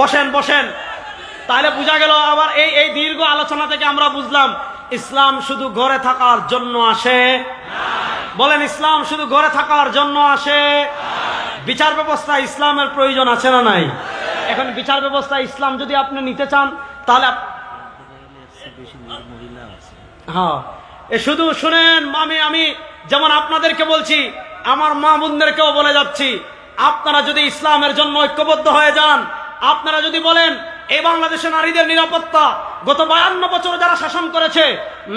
বসেন বসেন। তাহলে বোঝা গেল আবার এই দীর্ঘ আলোচনা থেকে আমরা বুঝলাম ইসলাম শুধু ঘরে থাকার জন্য আসে। বলেন ইসলাম শুধু ঘরে থাকার জন্য আসে। বিচার ব্যবস্থা ইসলামের প্রয়োজন আছে না নাই? এখন বিচার ব্যবস্থা ইসলাম যদি আপনি নিতে চান তাহলে হ্যাঁ, শুধু শুনেন, আমি যেমন আপনাদেরকে বলছি, আমার মা বোনদেরকেও বলে যাচ্ছি, আপনারা যদি ইসলামের জন্য ঐক্যবদ্ধ হয়ে যান, আপনারা যদি বলেন এই বাংলাদেশে নারীদের নিরাপত্তা, গত 52 বছর যারা শাসন করেছে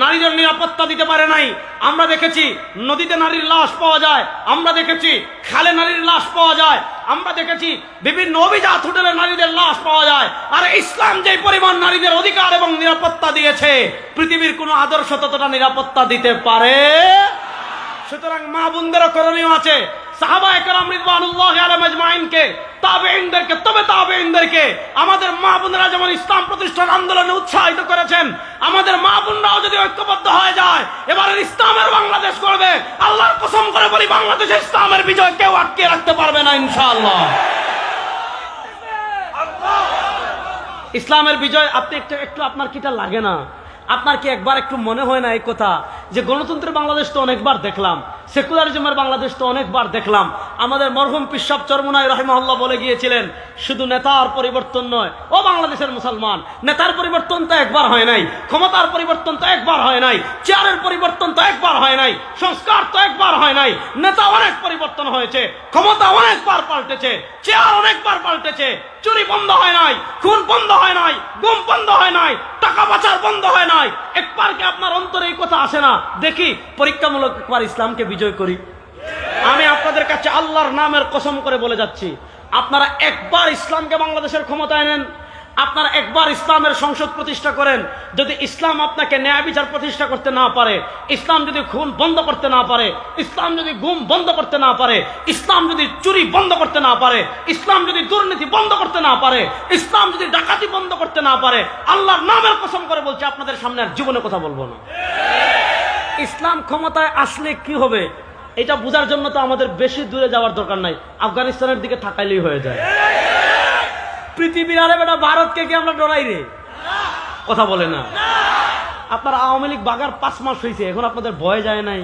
নারীদের নিরাপত্তা দিতে পারে নাই। আমরা দেখেছি নদীতে নারীর লাশ পাওয়া যায়, আমরা দেখেছি খালে নারীর লাশ পাওয়া যায়, আমরা দেখেছি বিভিন্ন অভিজাত হোটেলে নারীদের লাশ পাওয়া যায়। আর ইসলাম যে পরিমাণ নারীদের অধিকার এবং নিরাপত্তা দিয়েছে, পৃথিবীর কোন আদর্শ ততটা নিরাপত্তা দিতে পারে। সুতরাং মা বোনদেরও করণীয় আছে, সাহাবায়ে কেরাম রিদওয়ানুল্লাহি আলাইহিম আজমাইনকে, তাবেঈনদেরকে, তবে তাবেঈনদেরকে, আমাদের মা বোনেরা যেমন ইসলাম প্রতিষ্ঠার আন্দোলনে উৎসাহিত করেছেন, আমাদের মা বোনরাও যদি ঐক্যবদ্ধ হয়ে যায়, এবারে ইসলামের বাংলাদেশ করবে। আল্লাহর কসম করে বলি, বাংলাদেশে ইসলামের বিজয় কেউ আটকে রাখতে পারবে না ইনশাআল্লাহ। ইসলামের বিজয় আপনি একটু আপনার কিটা লাগে না? আপনার কি একবার একটু মনে হয় না এই কথা যে গণতন্ত্রের বাংলাদেশ তো অনেকবার দেখলাম, সেকুলারিজমের বাংলাদেশ তো অনেকবার দেখলাম। আমাদের মরহুম পীর সাহেব চরমুনাই রাহিমাহুল্লাহ বলে গিয়েছিলেন, শুধু নেতার পরিবর্তন নয়, ও বাংলাদেশের মুসলমান, নেতার পরিবর্তন তো একবার হয় নাই, ক্ষমতার পরিবর্তন তো একবার হয় নাই, চেয়ারের পরিবর্তন তো একবার হয় নাই, সংস্কার তো একবার হয় নাই। নেতা অনেক পরিবর্তন হয়েছে, ক্ষমতা অনেকবার পাল্টেছে, চেয়ার অনেকবার পাল্টেছে, চুরি বন্ধ হয় নাই, খুন বন্ধ হয় নাই, গুম বন্ধ হয় নাই, টাকা পাচার বন্ধ হয় নাই। একবার কি আপনার অন্তরে এই কথা আসে না, দেখি পরীক্ষামূলক একবার ইসলামকে বিজয় করি? আমি আপনাদের কাছে আল্লাহর নামের কসম করে বলে যাচ্ছি, আপনারা একবার ইসলামকে বাংলাদেশের ক্ষমতায় নেন, আপনারা একবার ইসলামের সংসদ প্রতিষ্ঠা করেন। যদি ইসলাম আপনাকে ন্যায় বিচার প্রতিষ্ঠা করতে না পারে, ইসলাম যদি খুন বন্ধ করতে না পারে, ইসলাম যদি গুম বন্ধ করতে না পারে, ইসলাম যদি চুরি বন্ধ করতে না পারে, ইসলাম যদি দুর্নীতি বন্ধ করতে না পারে, ইসলাম যদি ডাকাতি বন্ধ করতে না পারে, আল্লাহর নামের কসম করে বলছি আপনাদের সামনে আর জীবনে কথা বলবো না। ইসলাম ক্ষমতায় আসলে কি হবে এটা বোঝার জন্য তো আমাদের বেশি দূরে যাওয়ার দরকার নাই, আফগানিস্তানের দিকে তাকাইলেই হয়ে যায়। পৃথিবীর আরে বেটা ভারতকে কি আমরা ডরাই রে? কথা বলে না। আপনার আওয়ামী লীগ বাগার 5 মাস হয়েছে, এখন আপনাদের ভয় যায় নাই?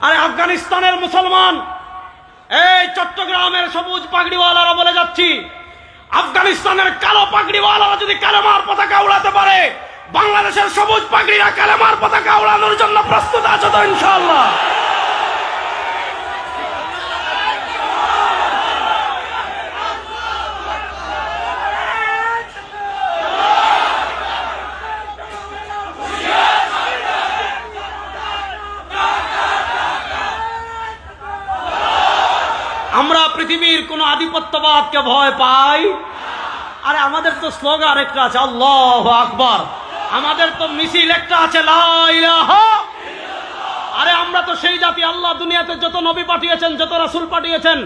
আরে আফগানিস্তানের মুসলমান, এই চট্টগ্রামের সবুজ পাগড়িওয়ালারা বলে যাচ্ছি, আফগানিস্তানের কালো পাগড়িওয়ালারা যদি কালেমার পতাকা উড়াতে পারে, বাংলাদেশের সবুজ পাগড়িরা কালেমার পতাকা উড়ানোর জন্য প্রস্তুত আছে তো ইনশাআল্লাহ? পৃথিবীর কোন আধিপত্যবাদকে ভয় পাই। আরে আমাদের তো স্লোগান একটা আছে, আল্লাহু আকবার। আমাদের তো মিছিল একটা আছে, লা ইলাহা। আরে আমরা তো সেই জাতি, আল্লাহ দুনিয়াতে যত নবী পাঠিয়েছেন, যত রাসূল পাঠিয়েছেন,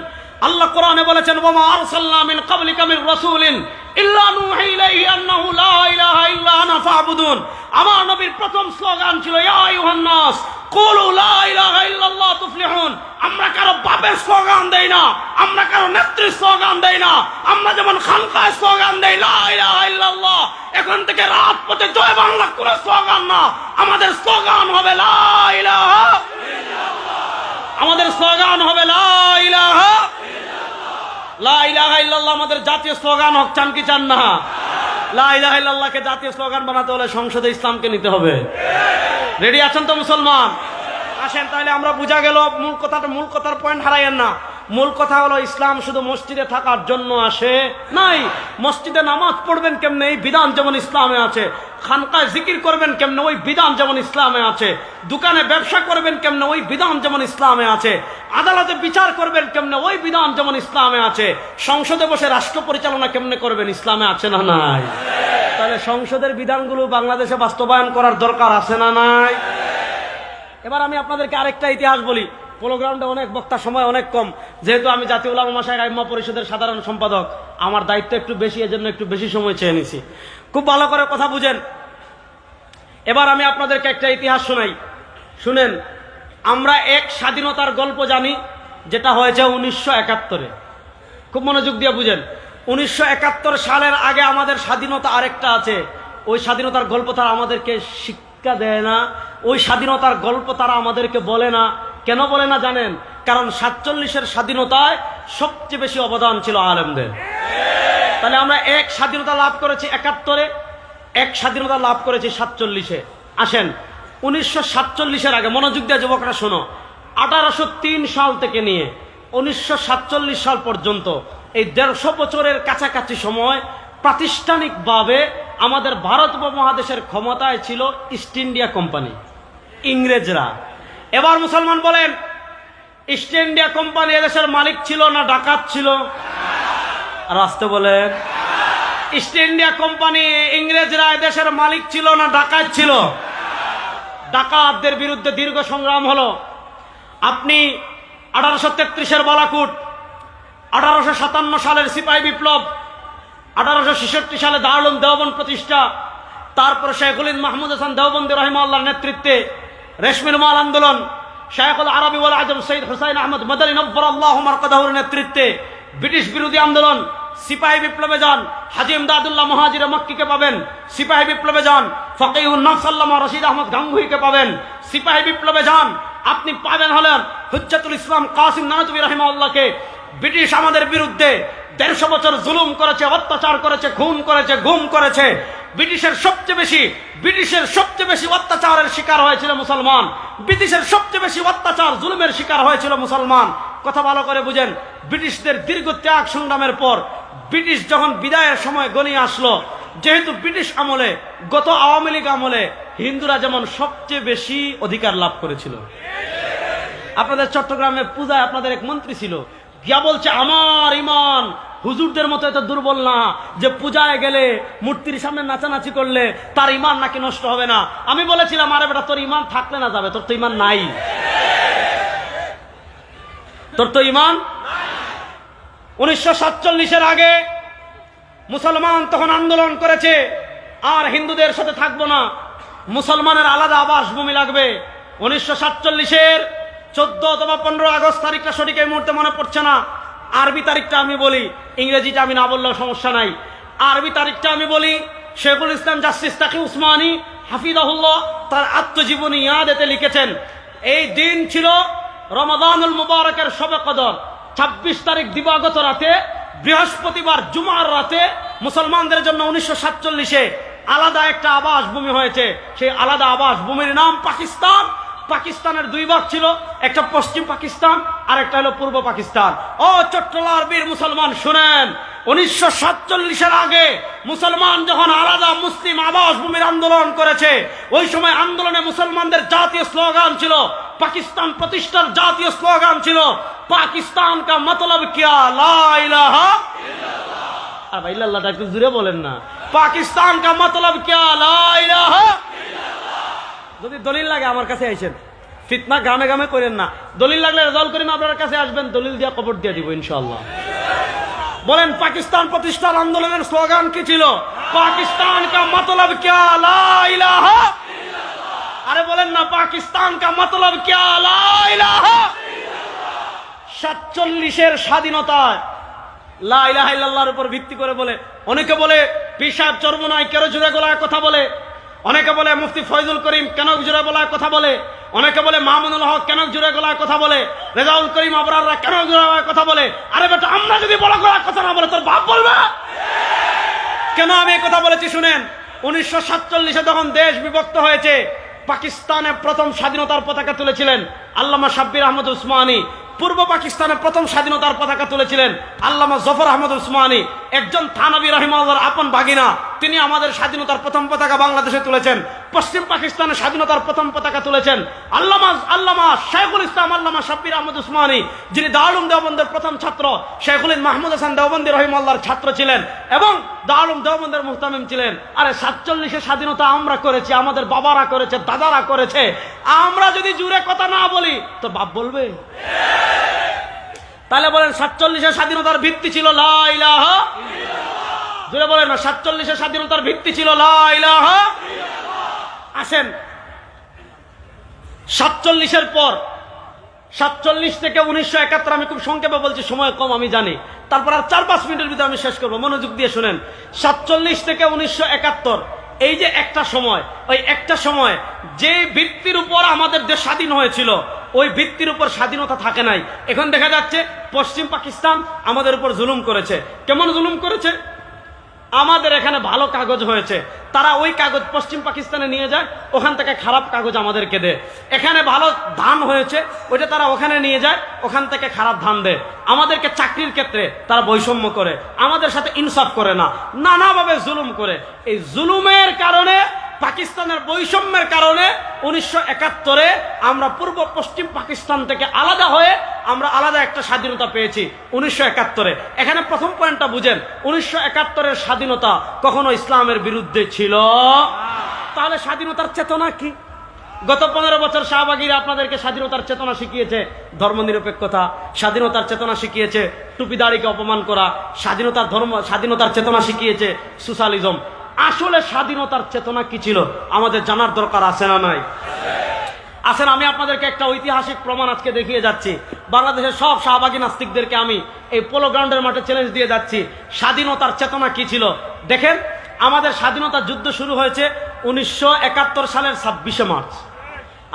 আল্লাহ কোরআনে বলেছেন, ওয়া মা আরসালনা মিন ক্বাবলিকা মির রাসূলিন ইল্লা নূহি ইলাইহি আন্নাহু লা ইলাহা ইল্লা আনা ফা'বুদুন। আমার নবীর প্রথম স্লোগান ছিল, ইয়া আইয়ুহান নাস কুলু লা ইলাহা ইল্লাল্লাহ তুফলিহুন। আমরা কারো বাপের স্লোগান দেই না, আমরা কারো নেত্রীর স্লোগান দেই না। আমরা যেমন খানকায় স্লোগান দেই লা ইলাহা ইল্লাল্লাহ, এখন থেকে রাজপথে জয় বাংলা কোন স্লোগান না, আমাদের স্লোগান হবে লা ইলাহা ইল্লাল্লাহ। আমাদের স্লোগান হবে লা ইলাহা লা ইলাহা ইল্লাল্লাহ। আমাদের জাতীয় স্লোগান হোক, চান কি চান না? লা ইলাহা ইল্লাল্লাহকে জাতীয় স্লোগান বানাতে হলে সংসদে ইসলামকে নিতে হবে। রেডি আছেন তো মুসলমান? আসেন তাহলে আমরা বুঝা গেল মূল কথার পয়েন্ট হারাইয়েন না। মূল কথা হলো, ইসলাম শুধু মসজিদে থাকার জন্য আসে নাই। মসজিদে নামাজ পড়বেন কেমনে, এই বিধান যেমন ইসলামে আছে। খানকায় জিকির করবেন কেমনে, ওই বিধান যেমন ইসলামে আছে। দোকানে ব্যবসা করবেন কেমনে, ওই বিধান যেমন ইসলামে আছে। আদালতে বিচার করবেন কেমনে, ওই বিধান যেমন ইসলামে আছে। সংসদে বসে রাষ্ট্র পরিচালনা কেমনে করবেন, ইসলামে আছে না নাই? তাহলে সংসদের বিধানগুলো বাংলাদেশে বাস্তবায়ন করার দরকার আছে না নাই? এবার আমি আপনাদেরকে আরেকটা ইতিহাস বলি। প্রোগ্রামটা অনেক, বক্তার সময় অনেক কম। যেহেতু আমি জাতীয় উলামা মাশায়েখ আইম্মা পরিষদের সাধারণ সম্পাদক, আমার দায়িত্ব একটু বেশি, এজন্য একটু বেশি সময় চেয়ে নিছি। খুব ভালো করে কথা বুঝেন। এবার আমি আপনাদেরকে একটা ইতিহাস শোনাই, শুনেন। আমরা এক স্বাধীনতার গল্প জানি, যেটা হয়েছে 1971-এ। খুব মনোযোগ দিয়ে বুঝেন। 1971 সালের আগে আমাদের স্বাধীনতা আরেকটা আছে। ওই স্বাধীনতার গল্প তারা আমাদেরকে শিক্ষা দেয় না, ওই স্বাধীনতার গল্প তারা আমাদেরকে বলে না। কেন বলে না জানেন? কারণ 47-এর স্বাধীনতায় সবচেয়ে বেশি অবদান ছিল আলেমদের। তাহলে আমরা এক স্বাধীনতা লাভ করেছি 71-এ, এক স্বাধীনতা লাভ করেছি 47-এ। আসেন 1947-এর আগে, মনোযোগ দিয়ে যুবকরা শোনো, 1803 সাল থেকে নিয়ে 1947 সাল পর্যন্ত এই 150 বছরের কাছাকাছি সময় প্রাতিষ্ঠানিকভাবে আমাদের ভারত উপমহাদেশের ক্ষমতায় ছিল ইস্ট ইন্ডিয়া কোম্পানি, ইংরেজরা। এবার মুসলমান বলেন, ইস্ট ইন্ডিয়া কোম্পানি এদেশের মালিক ছিল না ডাকাত ছিল? আর আসতে বলেন, ইস্ট ইন্ডিয়া কোম্পানি ইংরেজরা এদেশের মালিক ছিল না ডাকাত ছিল? ডাকাতদের বিরুদ্ধে দীর্ঘ সংগ্রাম হলো। আপনি 1833-এর বালাকুট, 1857 সালের সিপাহী বিপ্লব, 1866 সালে দারুল দেওবন্দ প্রতিষ্ঠা, তারপরে শেখুল হিন্দ মাহমুদ হাসান দেওবন্দি রাহিমাহুল্লাহর নেতৃত্বে রেশমির মাল আন্দোলন, শায়খুল আরবি ওয়াল আজম সৈয়দ হুসাইন আহমদ মাদানী নব্বরাল্লাহু মারকাদাহুর নেতৃত্বে ব্রিটিশ বিরোধী আন্দোলন। সিপাহী বিপ্লবে যান, হাজী ইমদাদুল্লাহ মুহাজির মক্কিকে পাবেন। সিপাহী বিপ্লবে যান, ফকিহুন নফস আল্লামা রশিদ আহমদ গাঙ্গুহিকে পাবেন। সিপাহী বিপ্লবে যান, আপনি পাবেন হলেন হুজ্জাতুল ইসলাম কাসিম নানতুবি রাহিমাহুল্লাহকে। ব্রিটিশ আমাদের বিরুদ্ধে 150 বছর জুলুম করেছে, অত্যাচার করেছে, খুন করেছে, গুম করেছে। ব্রিটিশের সবচেয়ে বেশি অত্যাচারের শিকার হয়েছিল মুসলমান। ব্রিটিশের সবচেয়ে বেশি অত্যাচার জুলুমের শিকার হয়েছিল মুসলমান। কথা ভালো করে বুঝেন। ব্রিটিশদের দীর্ঘ ত্যাগ সংগ্রামের পর ব্রিটিশ যখন বিদায়ের সময় গনিয়ে আসলো, যেহেতু ব্রিটিশ আমলে, গত আওয়ামী লীগ আমলে হিন্দুরা যেমন সবচেয়ে বেশি অধিকার লাভ করেছিল। আপনাদের চট্টগ্রামে পূজায় আপনাদের এক মন্ত্রী ছিল, গিয়া বলছে, আমার ইমান হুজুরদের মতো এত দুর্বল না যে পূজায় গেলে মূর্তির সামনে নাচানাচি করলে তার ইমান নাকি নষ্ট হবে না। আমি বলেছিলাম, আরে বেটা, তোর ইমান থাকলে না যাবে, তোর তো ইমান নাই, তোর তো ইমান। 1947-এর আগে মুসলমান তখন আন্দোলন করেছে, আর হিন্দুদের সাথে থাকবো না, মুসলমানের আলাদা আবাসভূমি লাগবে। 1947-এর 14 অথবা 15 আগস্ট তারিখটা সঠিক এই মুহূর্তে মনে পড়ছে না। আরবি তারিখটা আমি বলি, ইংরেজিটা আমি না বললেও সমস্যা নাই। আরবি তারিখটা আমি বলি। শেখুল ইসলাম জাস্টিস তাকি উসমানী হাফিজাহুল্লাহ তার আত্মজীবনী ইয়াদেতে লিখেছেন, এই দিন ছিল রমাদানুল মুবারকের শবে কদর। 26 তারিখ দিবাগত রাতে, বৃহস্পতিবার জুমার রাতে মুসলমানদের জন্য 1947-এ আলাদা একটা আবাসভূমি হয়েছে। সেই আলাদা আবাসভূমির নাম পাকিস্তান। পাকিস্তানের 2 ভাগ ছিল, একটা পশ্চিম পাকিস্তান আর একটা হলো পূর্ব পাকিস্তান। ও চট্টলার বীর মুসলমান শুনেন, 1947-এর আগে মুসলমান যখন আলাদা মুসলিম আবাসভূমির আন্দোলন করেছে, ওই সময় আন্দোলনে মুসলমানদের জাতীয় স্লোগান ছিল পাকিস্তান প্রতিষ্ঠার জাতীয় স্লোগান ছিল পাকিস্তান কা মতলব কিয়া লা ইলাহা ইল্লাল্লাহ। আর ভাই ইল্লাল্লাহটা একটু জোরে বলেন না। পাকিস্তান কা মতলব কিয়া লা ইলাহা ইল্লাল্লাহ। যদি দলিল লাগে আমার কাছে আইছেন, ফিতনা গামে গামে করেন না। দলিল লাগলে রেজাল্ট করিম আপনার কাছে আসবেন, দলিল দিয়ে কবর দিয়ে দিব ইনশাআল্লাহ। বলেন পাকিস্তান প্রতিষ্ঠার আন্দোলনের স্লোগান কি ছিল? পাকিস্তান কা মতলব কিয়া লা ইলাহা ইল্লাল্লাহ। আরে বলেন না পাকিস্তান কা মতলব কিয়া লা ইলাহা ইল্লাল্লাহ। 47-এর স্বাধীনতায় লা ইলাহা ইল্লাল্লাহর উপর ভিত্তি করে বলে, অনেকে বলে পীর সাহেব চরমোনাই কেন জোরে গলায় কথা বলে, অনেকে বলে মুফতি ফয়জুল করিম কেন জোরে গলায় কথা বলে, অনেকে বলে মামুনুল হক কেন জোরে গলায় কথা বলে, রেজাউল করিম আবরাররা কেন জোরে গলায় কথা বলে। আরে বেটা আমরা যদি বড় গলায় কথা না বলে তোর বাপ বলবে? কেন আমি এই কথা বলেছি শুনেন। 1947-এ যখন দেশ বিভক্ত হয়েছে, পাকিস্তানে প্রথম স্বাধীনতার পতাকা তুলেছিলেন আল্লামা শাব্বির আহমদ উসমানী। পূর্ব পাকিস্তানে প্রথম স্বাধীনতার পতাকা তুলেছিলেন আল্লামা জফর আহমদ উসমানী, একজন থানবী রাহিমাহুল্লাহর আপন ভাগিনা। তিনি আমাদের স্বাধীনতার প্রথম পতাকা বাংলাদেশে তুলেছেন। পশ্চিম পাকিস্তানে স্বাধীনতার প্রথম পতাকা তুলেছেন আল্লামা শাইখুল ইসলাম আল্লামা শাব্বির আহমদ উসমানী, যিনি দারুল দেওবন্দের প্রথম ছাত্র। শাইখুল মাহমুদ হাসান দেওবন্দি রাহিমাহুল্লাহর ছাত্র ছিলেন এবং দারুল দেওবন্দের মুহতামিম ছিলেন। আরে 47-এর স্বাধীনতা আমরা করেছি, আমাদের বাবারা করেছে, দাদারা করেছে। আমরা যদি জুড়ে কথা না বলি তো বাপ বলবে? তাহলে বলেন 47-এর স্বাধীনতার ভিত্তি ছিল লা ইলাহা ইল্লাল্লাহ। জুড়ে বলেন না 47-এর স্বাধীনতার ভিত্তি ছিল লা ইলাহা ইল্লাল্লাহ। আসেন 47-এর পর 47 থেকে 1971, আমি খুব সংক্ষেপে বলছি, সময় কম আমি জানি, তারপর আর 4-5 মিনিটের ভিতরে আমি শেষ করবো, মনোযোগ দিয়ে শুনেন। 47 থেকে 1971 এই যে একটা সময়, ওই একটা সময় যে ভিত্তির উপর আমাদের দেশ স্বাধীন হয়েছিল ওই ভিত্তির উপর স্বাধীনতা থাকে নাই। এখন দেখা যাচ্ছে পশ্চিম পাকিস্তান আমাদের উপর জুলুম করেছে। কেমন জুলুম করেছে? আমাদের এখানে ভালো কাগজ হয়েছে, তারা ওই কাগজ পশ্চিম পাকিস্তানে নিয়ে যায়, ওখান থেকে খারাপ কাগজ আমাদেরকে দেয়। এখানে ভালো ধান হয়েছে, ওইটা তারা ওখানে নিয়ে যায়, ওখান থেকে খারাপ ধান দেয়। আমাদেরকে চাকরির ক্ষেত্রে তারা বৈষম্য করে, আমাদের সাথে ইনসাফ করে না, নানাভাবে জুলুম করে। এই জুলুমের কারণে, পাকিস্তানের বৈষম্যের কারণে 1971-এ আমরা পূর্ব পশ্চিম পাকিস্তান থেকে আলাদা হয়ে আমরা আলাদা একটা স্বাধীনতা পেয়েছি 1971-এ। এখানে প্রথম পয়েন্টটা বুঝেন, 1971-এর স্বাধীনতা কখনো ইসলামের বিরুদ্ধে ছিল? তাহলে স্বাধীনতার চেতনা কি? গত 15 বছর শাহবাগীরা আপনাদেরকে স্বাধীনতার চেতনা শিখিয়েছে ধর্মনিরপেক্ষতা, স্বাধীনতার চেতনা শিখিয়েছে টুপি দাড়িকে অপমান করা, স্বাধীনতার চেতনা শিখিয়েছে সোশ্যালিজম। আসলে স্বাধীনতার চেতনা কি ছিল আমাদের জানার দরকার আছে না নাই? আসেন আমি আপনাদেরকে একটা ঐতিহাসিক প্রমাণ আজকে দেখিয়ে যাচ্ছি। বাংলাদেশের সব শাহবাগী নাস্তিকদেরকে আমি এই পোলো গ্রাউন্ডের মাঠে চ্যালেঞ্জ দিয়ে যাচ্ছি, স্বাধীনতার চেতনা কি ছিল। দেখেন, আমাদের স্বাধীনতা যুদ্ধ শুরু হয়েছে 1971 সালের 26শে মার্চ।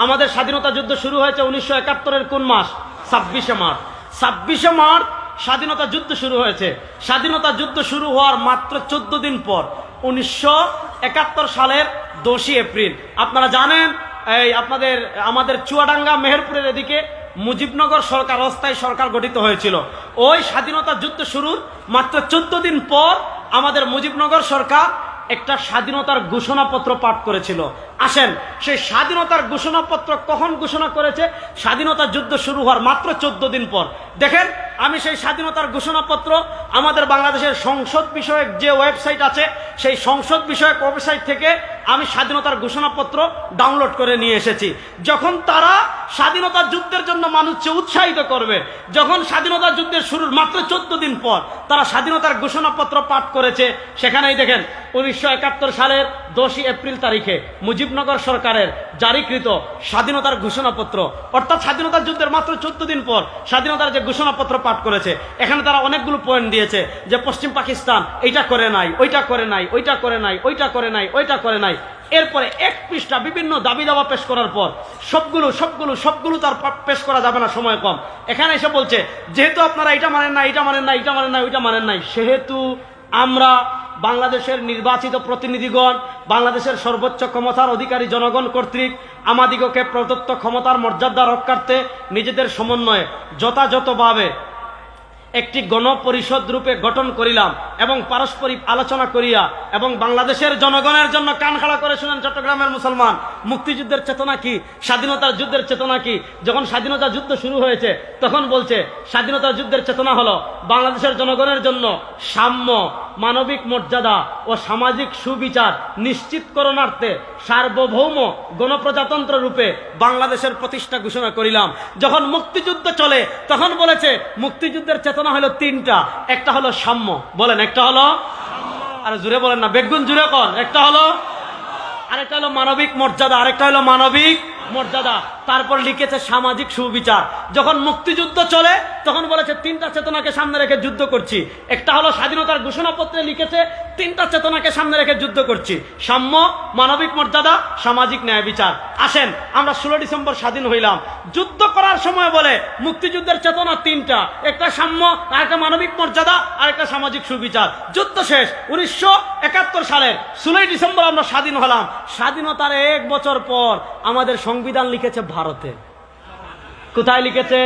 আমাদের স্বাধীনতা যুদ্ধ শুরু হয়েছে 1971-এর কোন মাস? 26শে মার্চ। 26শে মার্চ স্বাধীনতা যুদ্ধ শুরু হয়েছে। স্বাধীনতা যুদ্ধ শুরু হওয়ার মাত্র 14 দিন পর 1971 সালের 10ই এপ্রিল আপনারা জানেন আমাদের চুয়াডাঙ্গা মেহেরপুরের এদিকে মুজিবনগর সরকার, অস্থায়ী সরকার গঠিত হয়েছিল। ওই স্বাধীনতা যুদ্ধ শুরুর মাত্র 14 দিন পর আমাদের মুজিবনগর সরকার একটা স্বাধীনতার ঘোষণাপত্র পাঠ করেছিল। আসেন, সেই স্বাধীনতার ঘোষণাপত্র কখন ঘোষণা করেছে? স্বাধীনতা যুদ্ধ শুরু হওয়ার মাত্র 14 দিন পর। দেখেন, আমি সেই স্বাধীনতার ঘোষণাপত্র আমাদের বাংলাদেশের সংসদ বিষয়ক যে ওয়েবসাইট আছে সেই সংসদ বিষয়ক ওয়েবসাইট থেকে আমি স্বাধীনতার ঘোষণাপত্র ডাউনলোড করে নিয়ে এসেছি। যখন তারা স্বাধীনতা যুদ্ধের জন্য মানুষকে উৎসাহিত করবে, যখন স্বাধীনতা যুদ্ধের শুরুর মাত্র 14 দিন পর তারা স্বাধীনতার ঘোষণাপত্র পাঠ করেছে, সেখানেই দেখেন 1971 সালের 10ই এপ্রিল তারিখে মুজিবনগর সরকারের জারিকৃত স্বাধীনতার ঘোষণাপত্র, অর্থাৎ স্বাধীনতা যুদ্ধের মাত্র 14 দিন পর স্বাধীনতার যে ঘোষণাপত্র পাঠ করেছে, এখানে তারা অনেকগুলো পয়েন্ট দিয়েছে যে পশ্চিম পাকিস্তান এইটা করে নাই, ওইটা করে নাই, ওইটা করে নাই, ওইটা করে নাই, ওইটা করে নাই। এরপরে এক পৃষ্ঠা বিভিন্ন দাবি দাওয়া পেশ করার পর সবগুলো তার পেশ করা যাবে না, সময় কম। এখানে এসে বলছে যেহেতু আপনারা এটা মানেন না, এটা মানেন না, এটা মানেন না, ওইটা মানেন নাই, সেহেতু আমরা বাংলাদেশের নির্বাচিত প্রতিনিধিগণ, বাংলাদেশের সর্বোচ্চ ক্ষমতার অধিকারী জনগণ কর্তৃক আমাদিগকে প্রদত্ত ক্ষমতার মর্যাদা রক্ষার্থে নিজেদের সমন্বয়ে যথাযথভাবে একটি গণপরিষদ রূপে গঠন করিলাম এবং পারস্পরিক আলোচনা করিয়া এবং বাংলাদেশের জনগণের জন্য কান খাড়া করে শুনেন চট্টগ্রামের মুসলমান, মুক্তিযুদ্ধের চেতনা কি, স্বাধীনতার যুদ্ধের চেতনা কি। যখন স্বাধীনতা যুদ্ধ শুরু হয়েছে তখন বলছে স্বাধীনতার যুদ্ধের চেতনা হলো বাংলাদেশের জনগণের জন্য সাম্য, মানবিক মর্যাদা ও সামাজিক সুবিচার নিশ্চিতকরণার্থে সার্বভৌম গণপ্রজাতন্ত্র রূপে বাংলাদেশের প্রতিষ্ঠা ঘোষণা করিলাম। যখন মুক্তিযুদ্ধ চলে তখন বলেছে মুক্তিযুদ্ধের চেতনা হলো তিনটা। একটা হলো সাম্য, বলেন একটা হলো, আর জুড়ে বলেন না, বেগুন জুড়ে কন, একটা হলো, আরেকটা হলো মানবিক মর্যাদা, আরেকটা হলো মানবিক মর্যাদা। তারপর লিখেছে সামাজিক সুবিচার। যখন মুক্তিযুদ্ধ চলে তখন বলেছে তিনটা চেতনাকে সামনে রেখে যুদ্ধ করছি। একটা হলো স্বাধীনতার ঘোষণাপত্রে লিখেছে তিনটা চেতনাকে সামনে রেখে যুদ্ধ করছি, সাম্য, মানবিক মর্যাদা, সামাজিক ন্যায় বিচার। আসেন আমরা 16 ডিসেম্বর স্বাধীন হইলাম, যুদ্ধ করার সময় বলে মুক্তিযুদ্ধের চেতনা তিনটা, একটা সাম্য, আরেকটা মানবিক মর্যাদা, আরেকটা সামাজিক সুবিচার। যুদ্ধ শেষ, 1971 সালের 16 ডিসেম্বর আমরা স্বাধীন হলাম। স্বাধীনতার 1 বছর পর আমাদের সংবিধান লিখেছে ভারতে। কোথায় লিখেছে?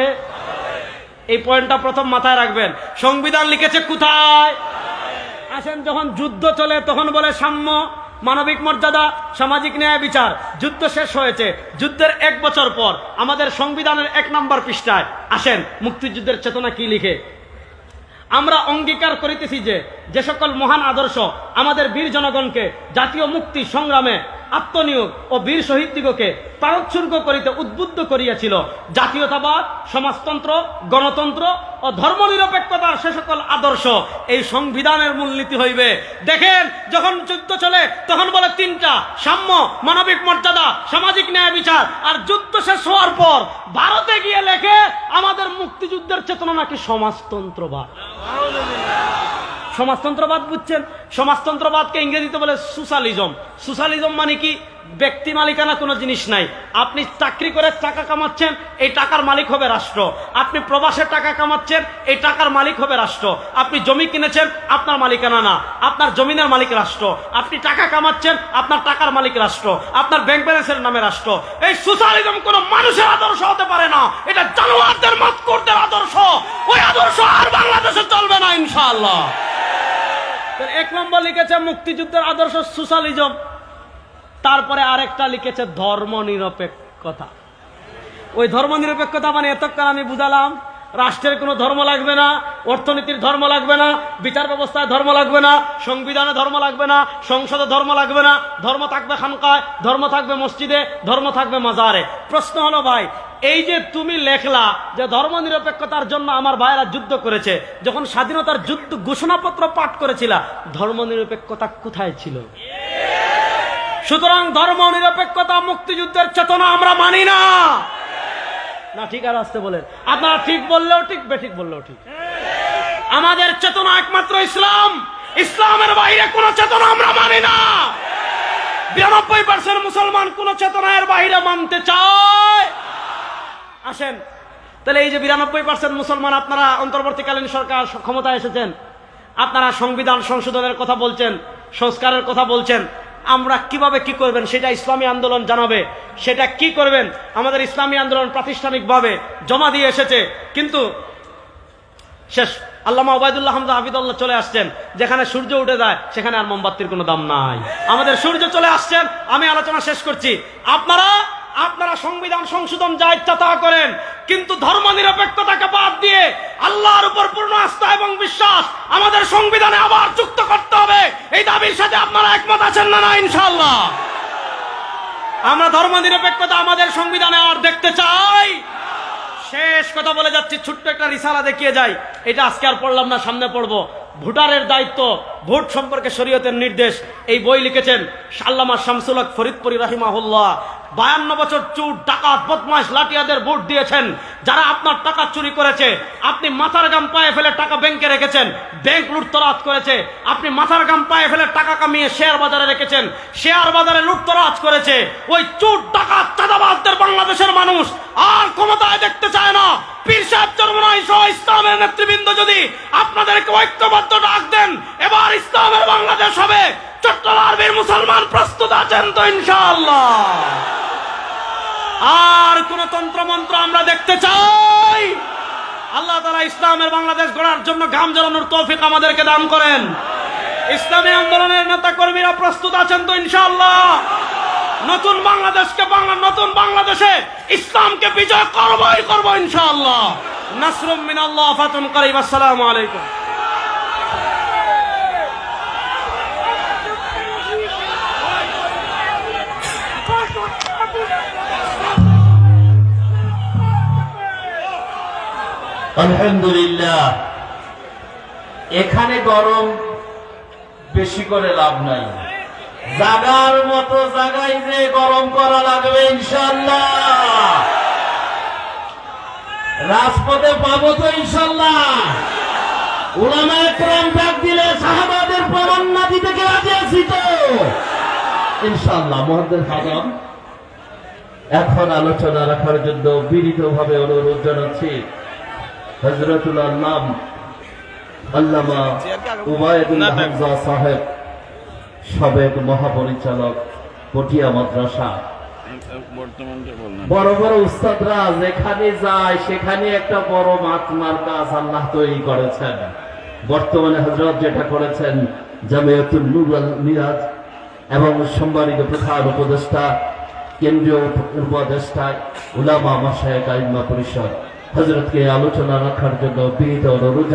এই পয়েন্টটা প্রথম মাথায় রাখবেন, সংবিধান লিখেছে কোথায়? আসেন যখন যুদ্ধ চলে তখন বলে সাম্য, মানবিক মর্যাদা, সামাজিক ন্যায় বিচার। যুদ্ধ শেষ হয়েছে, যুদ্ধের 1 বছর পর আমাদের সংবিধানের 1 নম্বর পৃষ্ঠায় আসেন মুক্তিযুদ্ধের চেতনা কি লিখে। আমরা অঙ্গীকার করিতেছি যে যে সকল মহান আদর্শ আমাদের বীর জনগণকে জাতীয় মুক্তি সংগ্রামে আত্মনিয়োগ ও বীর শহীদদিগকে প্রাণোৎসর্গ করিতে উদ্বুদ্ধ করিয়াছিল, জাতীয়তাবাদ, সমাজতন্ত্র, গণতন্ত্র ও ধর্মনিরপেক্ষতার সে সকল আদর্শ এই সংবিধানের মূলনীতি হইবে। দেখেন যখন যুদ্ধ চলে তখন বলে তিনটা, সাম্য, মানবিক মর্যাদা, সামাজিক ন্যায় বিচার। আর যুদ্ধ শেষ হওয়ার পর ভারতে গিয়ে লেখে আমাদের মুক্তিযুদ্ধের চেতনা নাকি সমাজতন্ত্রবাদ। সমাজতন্ত্রবাদ বুঝছেন? সমাজতন্ত্রবাদকে ইংরেজিতে বলে সোশ্যালিজম। সোশ্যালিজম মানে কি? ব্যক্তি মালিকানা কোনো জিনিস নাই। আপনি চাকরি করে টাকা কামাচ্ছেন, এই টাকার মালিক হবে রাষ্ট্র। আপনি প্রবাসে টাকা কামাচ্ছেন, এই টাকার মালিক হবে রাষ্ট্র। আপনি জমি কিনেছেন, আপনার মালিকানা না, আপনার জমিনের মালিক রাষ্ট্র। আপনি টাকা কামাচ্ছেন, আপনার টাকার মালিক রাষ্ট্র, আপনার ব্যাংক ব্যালেন্সের নামে রাষ্ট্র। এই সোশ্যালিজম কোনো মানুষের আদর্শ হতে পারে না, এটা জানোয়ারদের মাতকুরদের আদর্শ। ওই আদর্শ আর বাংলাদেশে চলবে না ইনশাআল্লাহ। 1 নম্বর লিখেছে মুক্তিযুদ্ধের আদর্শ সোশ্যালিজম। তারপরে আরেকটা লিখেছে ধর্মনিরপেক্ষতা। ওই ধর্মনিরপেক্ষতা মানে এতক্ষণ আমি বুঝালাম রাষ্ট্রের কোনো ধর্ম লাগবে না, অর্থনীতির ধর্ম লাগবে না, বিচার ব্যবস্থায় ধর্ম লাগবে না, সংবিধানে ধর্ম লাগবে না, সংসদে ধর্ম লাগবে না, ধর্ম থাকবে খানকায়, ধর্ম থাকবে মসজিদে, ধর্ম থাকবে মাজারে। প্রশ্ন হলো ভাই, এই যে তুমি লেখলা যে ধর্মনিরপেক্ষতার জন্য আমার ভাইয়েরা যুদ্ধ করেছে, যখন স্বাধীনতার যুদ্ধ ঘোষণাপত্র পাঠ করেছিলা ধর্মনিরপেক্ষতা কোথায় ছিল? সুতরাং ধর্মনিরপেক্ষতা মুক্তিযুদ্ধের চেতনা আমরা মানি না। না ঠিক আর আসতে বলেন, আপনারা ঠিক বললেও ঠিক, বেঠিক বললেও ঠিক। আমাদের চেতনা একমাত্র ইসলাম, ইসলামের বাইরে কোন চেতনা আমরা মানি না। 92% মুসলমান কোন চেতনার বাইরে মানতে চায়। আসেন তাহলে এই যে 92% মুসলমান, আপনারা অন্তর্বর্তীকালীন সরকার ক্ষমতায় এসেছেন, আপনারা সংবিধান সংশোধনের কথা বলছেন, সংস্কারের কথা বলছেন, আমরা কিভাবে কি করবেন সেটা ইসলামী আন্দোলন জানাবে। সেটা কি করবেন আমাদের ইসলামী আন্দোলন প্রাতিষ্ঠানিকভাবে জমা দিয়ে এসেছে, কিন্তু শেষ। আল্লামা ওবায়দুল্লাহ হামজা হাফিজুল্লাহ চলে আসছেন, যেখানে সূর্য উঠে যায় সেখানে আর মোমবাতির কোনো দাম নাই। আমাদের সূর্য চলে আসছেন। আমি আলোচনা শেষ করছি। আপনারা সংবিধান সংশোধন যা ইচ্ছা তা করেন, কিন্তু ধর্মনিরপেক্ষতাকে বাদ দিয়ে আল্লাহর উপর পূর্ণ আস্থা এবং বিশ্বাস আমাদের সংবিধানে আবার যুক্ত করতে হবে। এই দাবির সাথে আপনারা একমত আছেন না? না ইনশাআল্লাহ। আমরা ধর্মনিরপেক্ষতা আমাদের সংবিধানে আর দেখতে চাই। শেষ কথা বলে যাচ্ছি, ছোট্ট একটা রিসালা দেখিয়ে যাই। এটা আজকে আর পড়লাম না, সামনে পড়বো। ভোটারের দায়িত্ব, ভোট সম্পর্কে শরীয়তের নির্দেশ। এই বই লিখেছেন আল্লামা শামসুল হক ফরিদপুরি রাহিমাহুল্লাহ। 52 বছর চোর, ডাকাত, বদমাশ, লাঠিয়াদের ভোট দিয়েছেন। যারা আপনার টাকা চুরি করেছে, আপনি মাথার গাম পায়ে ফেলে টাকা ব্যাংকে রেখেছেন, ব্যাংক লুটতরাজ করেছে। আপনি মাথার গাম পায়ে ফেলে টাকা কামিয়ে শেয়ার বাজারে রেখেছেন, শেয়ার বাজারে লুটতরাজ করেছে। ওই চোর, ডাকাত, চাঁদাবাজদের বাংলাদেশের মানুষ আর ক্ষমতায় দেখতে চায় না। পীর সাহেব চরমনাই সহ ইসলামের নেতৃবৃন্দ যদি আপনাদেরকে ঐক্যবদ্ধ ডাক দেন, এবার ইসলামের বাংলাদেশ হবে। চট্টগ্রামের বীর মুসলমান প্রস্তুত আছেন তো ইনশাআল্লাহ? আর কোন তন্ত্রমন্ত্র আমরা দেখতে চাই? আল্লাহ তাআলা ইসলামের বাংলাদেশ গড়ার জন্য ঘাম ঝরানোর তৌফিক আমাদেরকে দান করেন। ইসলামী আন্দোলনের নেতা কর্মীরা প্রস্তুত আছেন তো ইনশাআল্লাহ? নতুন বাংলাদেশকে নতুন বাংলাদেশে ইসলামকে বিজয় করবই করবো ইনশাআল্লাহ। নাসরুম মিনাল্লাহ ফাতুন করিব। আসসালামু আলাইকুম। আলহামদুলিল্লাহ। এখানে গরম বেশি করে লাভ নাই, জাগার মতো জায়গায় যে গরম করা লাগবে ইনশাআল্লাহ। রাজপথে পাবো তো ইনশাআল্লাহ। উলামায়ে কেরাম ডাক দিলে সাহাবাদের প্রমাণ না দিতে কে রাজি আছি তো ইনশাআল্লাহ। মুহাদ্দিস আজম এখন আলোচনা রাখার জন্য বিনীতভাবে অনুরোধ জানাচ্ছি হযরতুল আল্লাম আল্লামা উবাইদুল হামজা সাহেব, সাবেক মহাপরিচালক পটিয়া মাদ্রাসা। বড় বড় উস্তাদরা যেখানে যায় সেখানে একটা বড় মাতমার কাজ আল্লাহ তৈরি করেছেন। বর্তমানে হযরত যেটা করেছেন জামিয়াতুল নূর আল মিরাজ এবং সম্মানিত প্রধান উপদেষ্টা, কেন্দ্রীয় উপদেষ্টা, উলামা মাশায়েখ আইম্মা পরিষদ হযরতকে আলোচনা রাখার জন্য বিনীত অনুরোধ।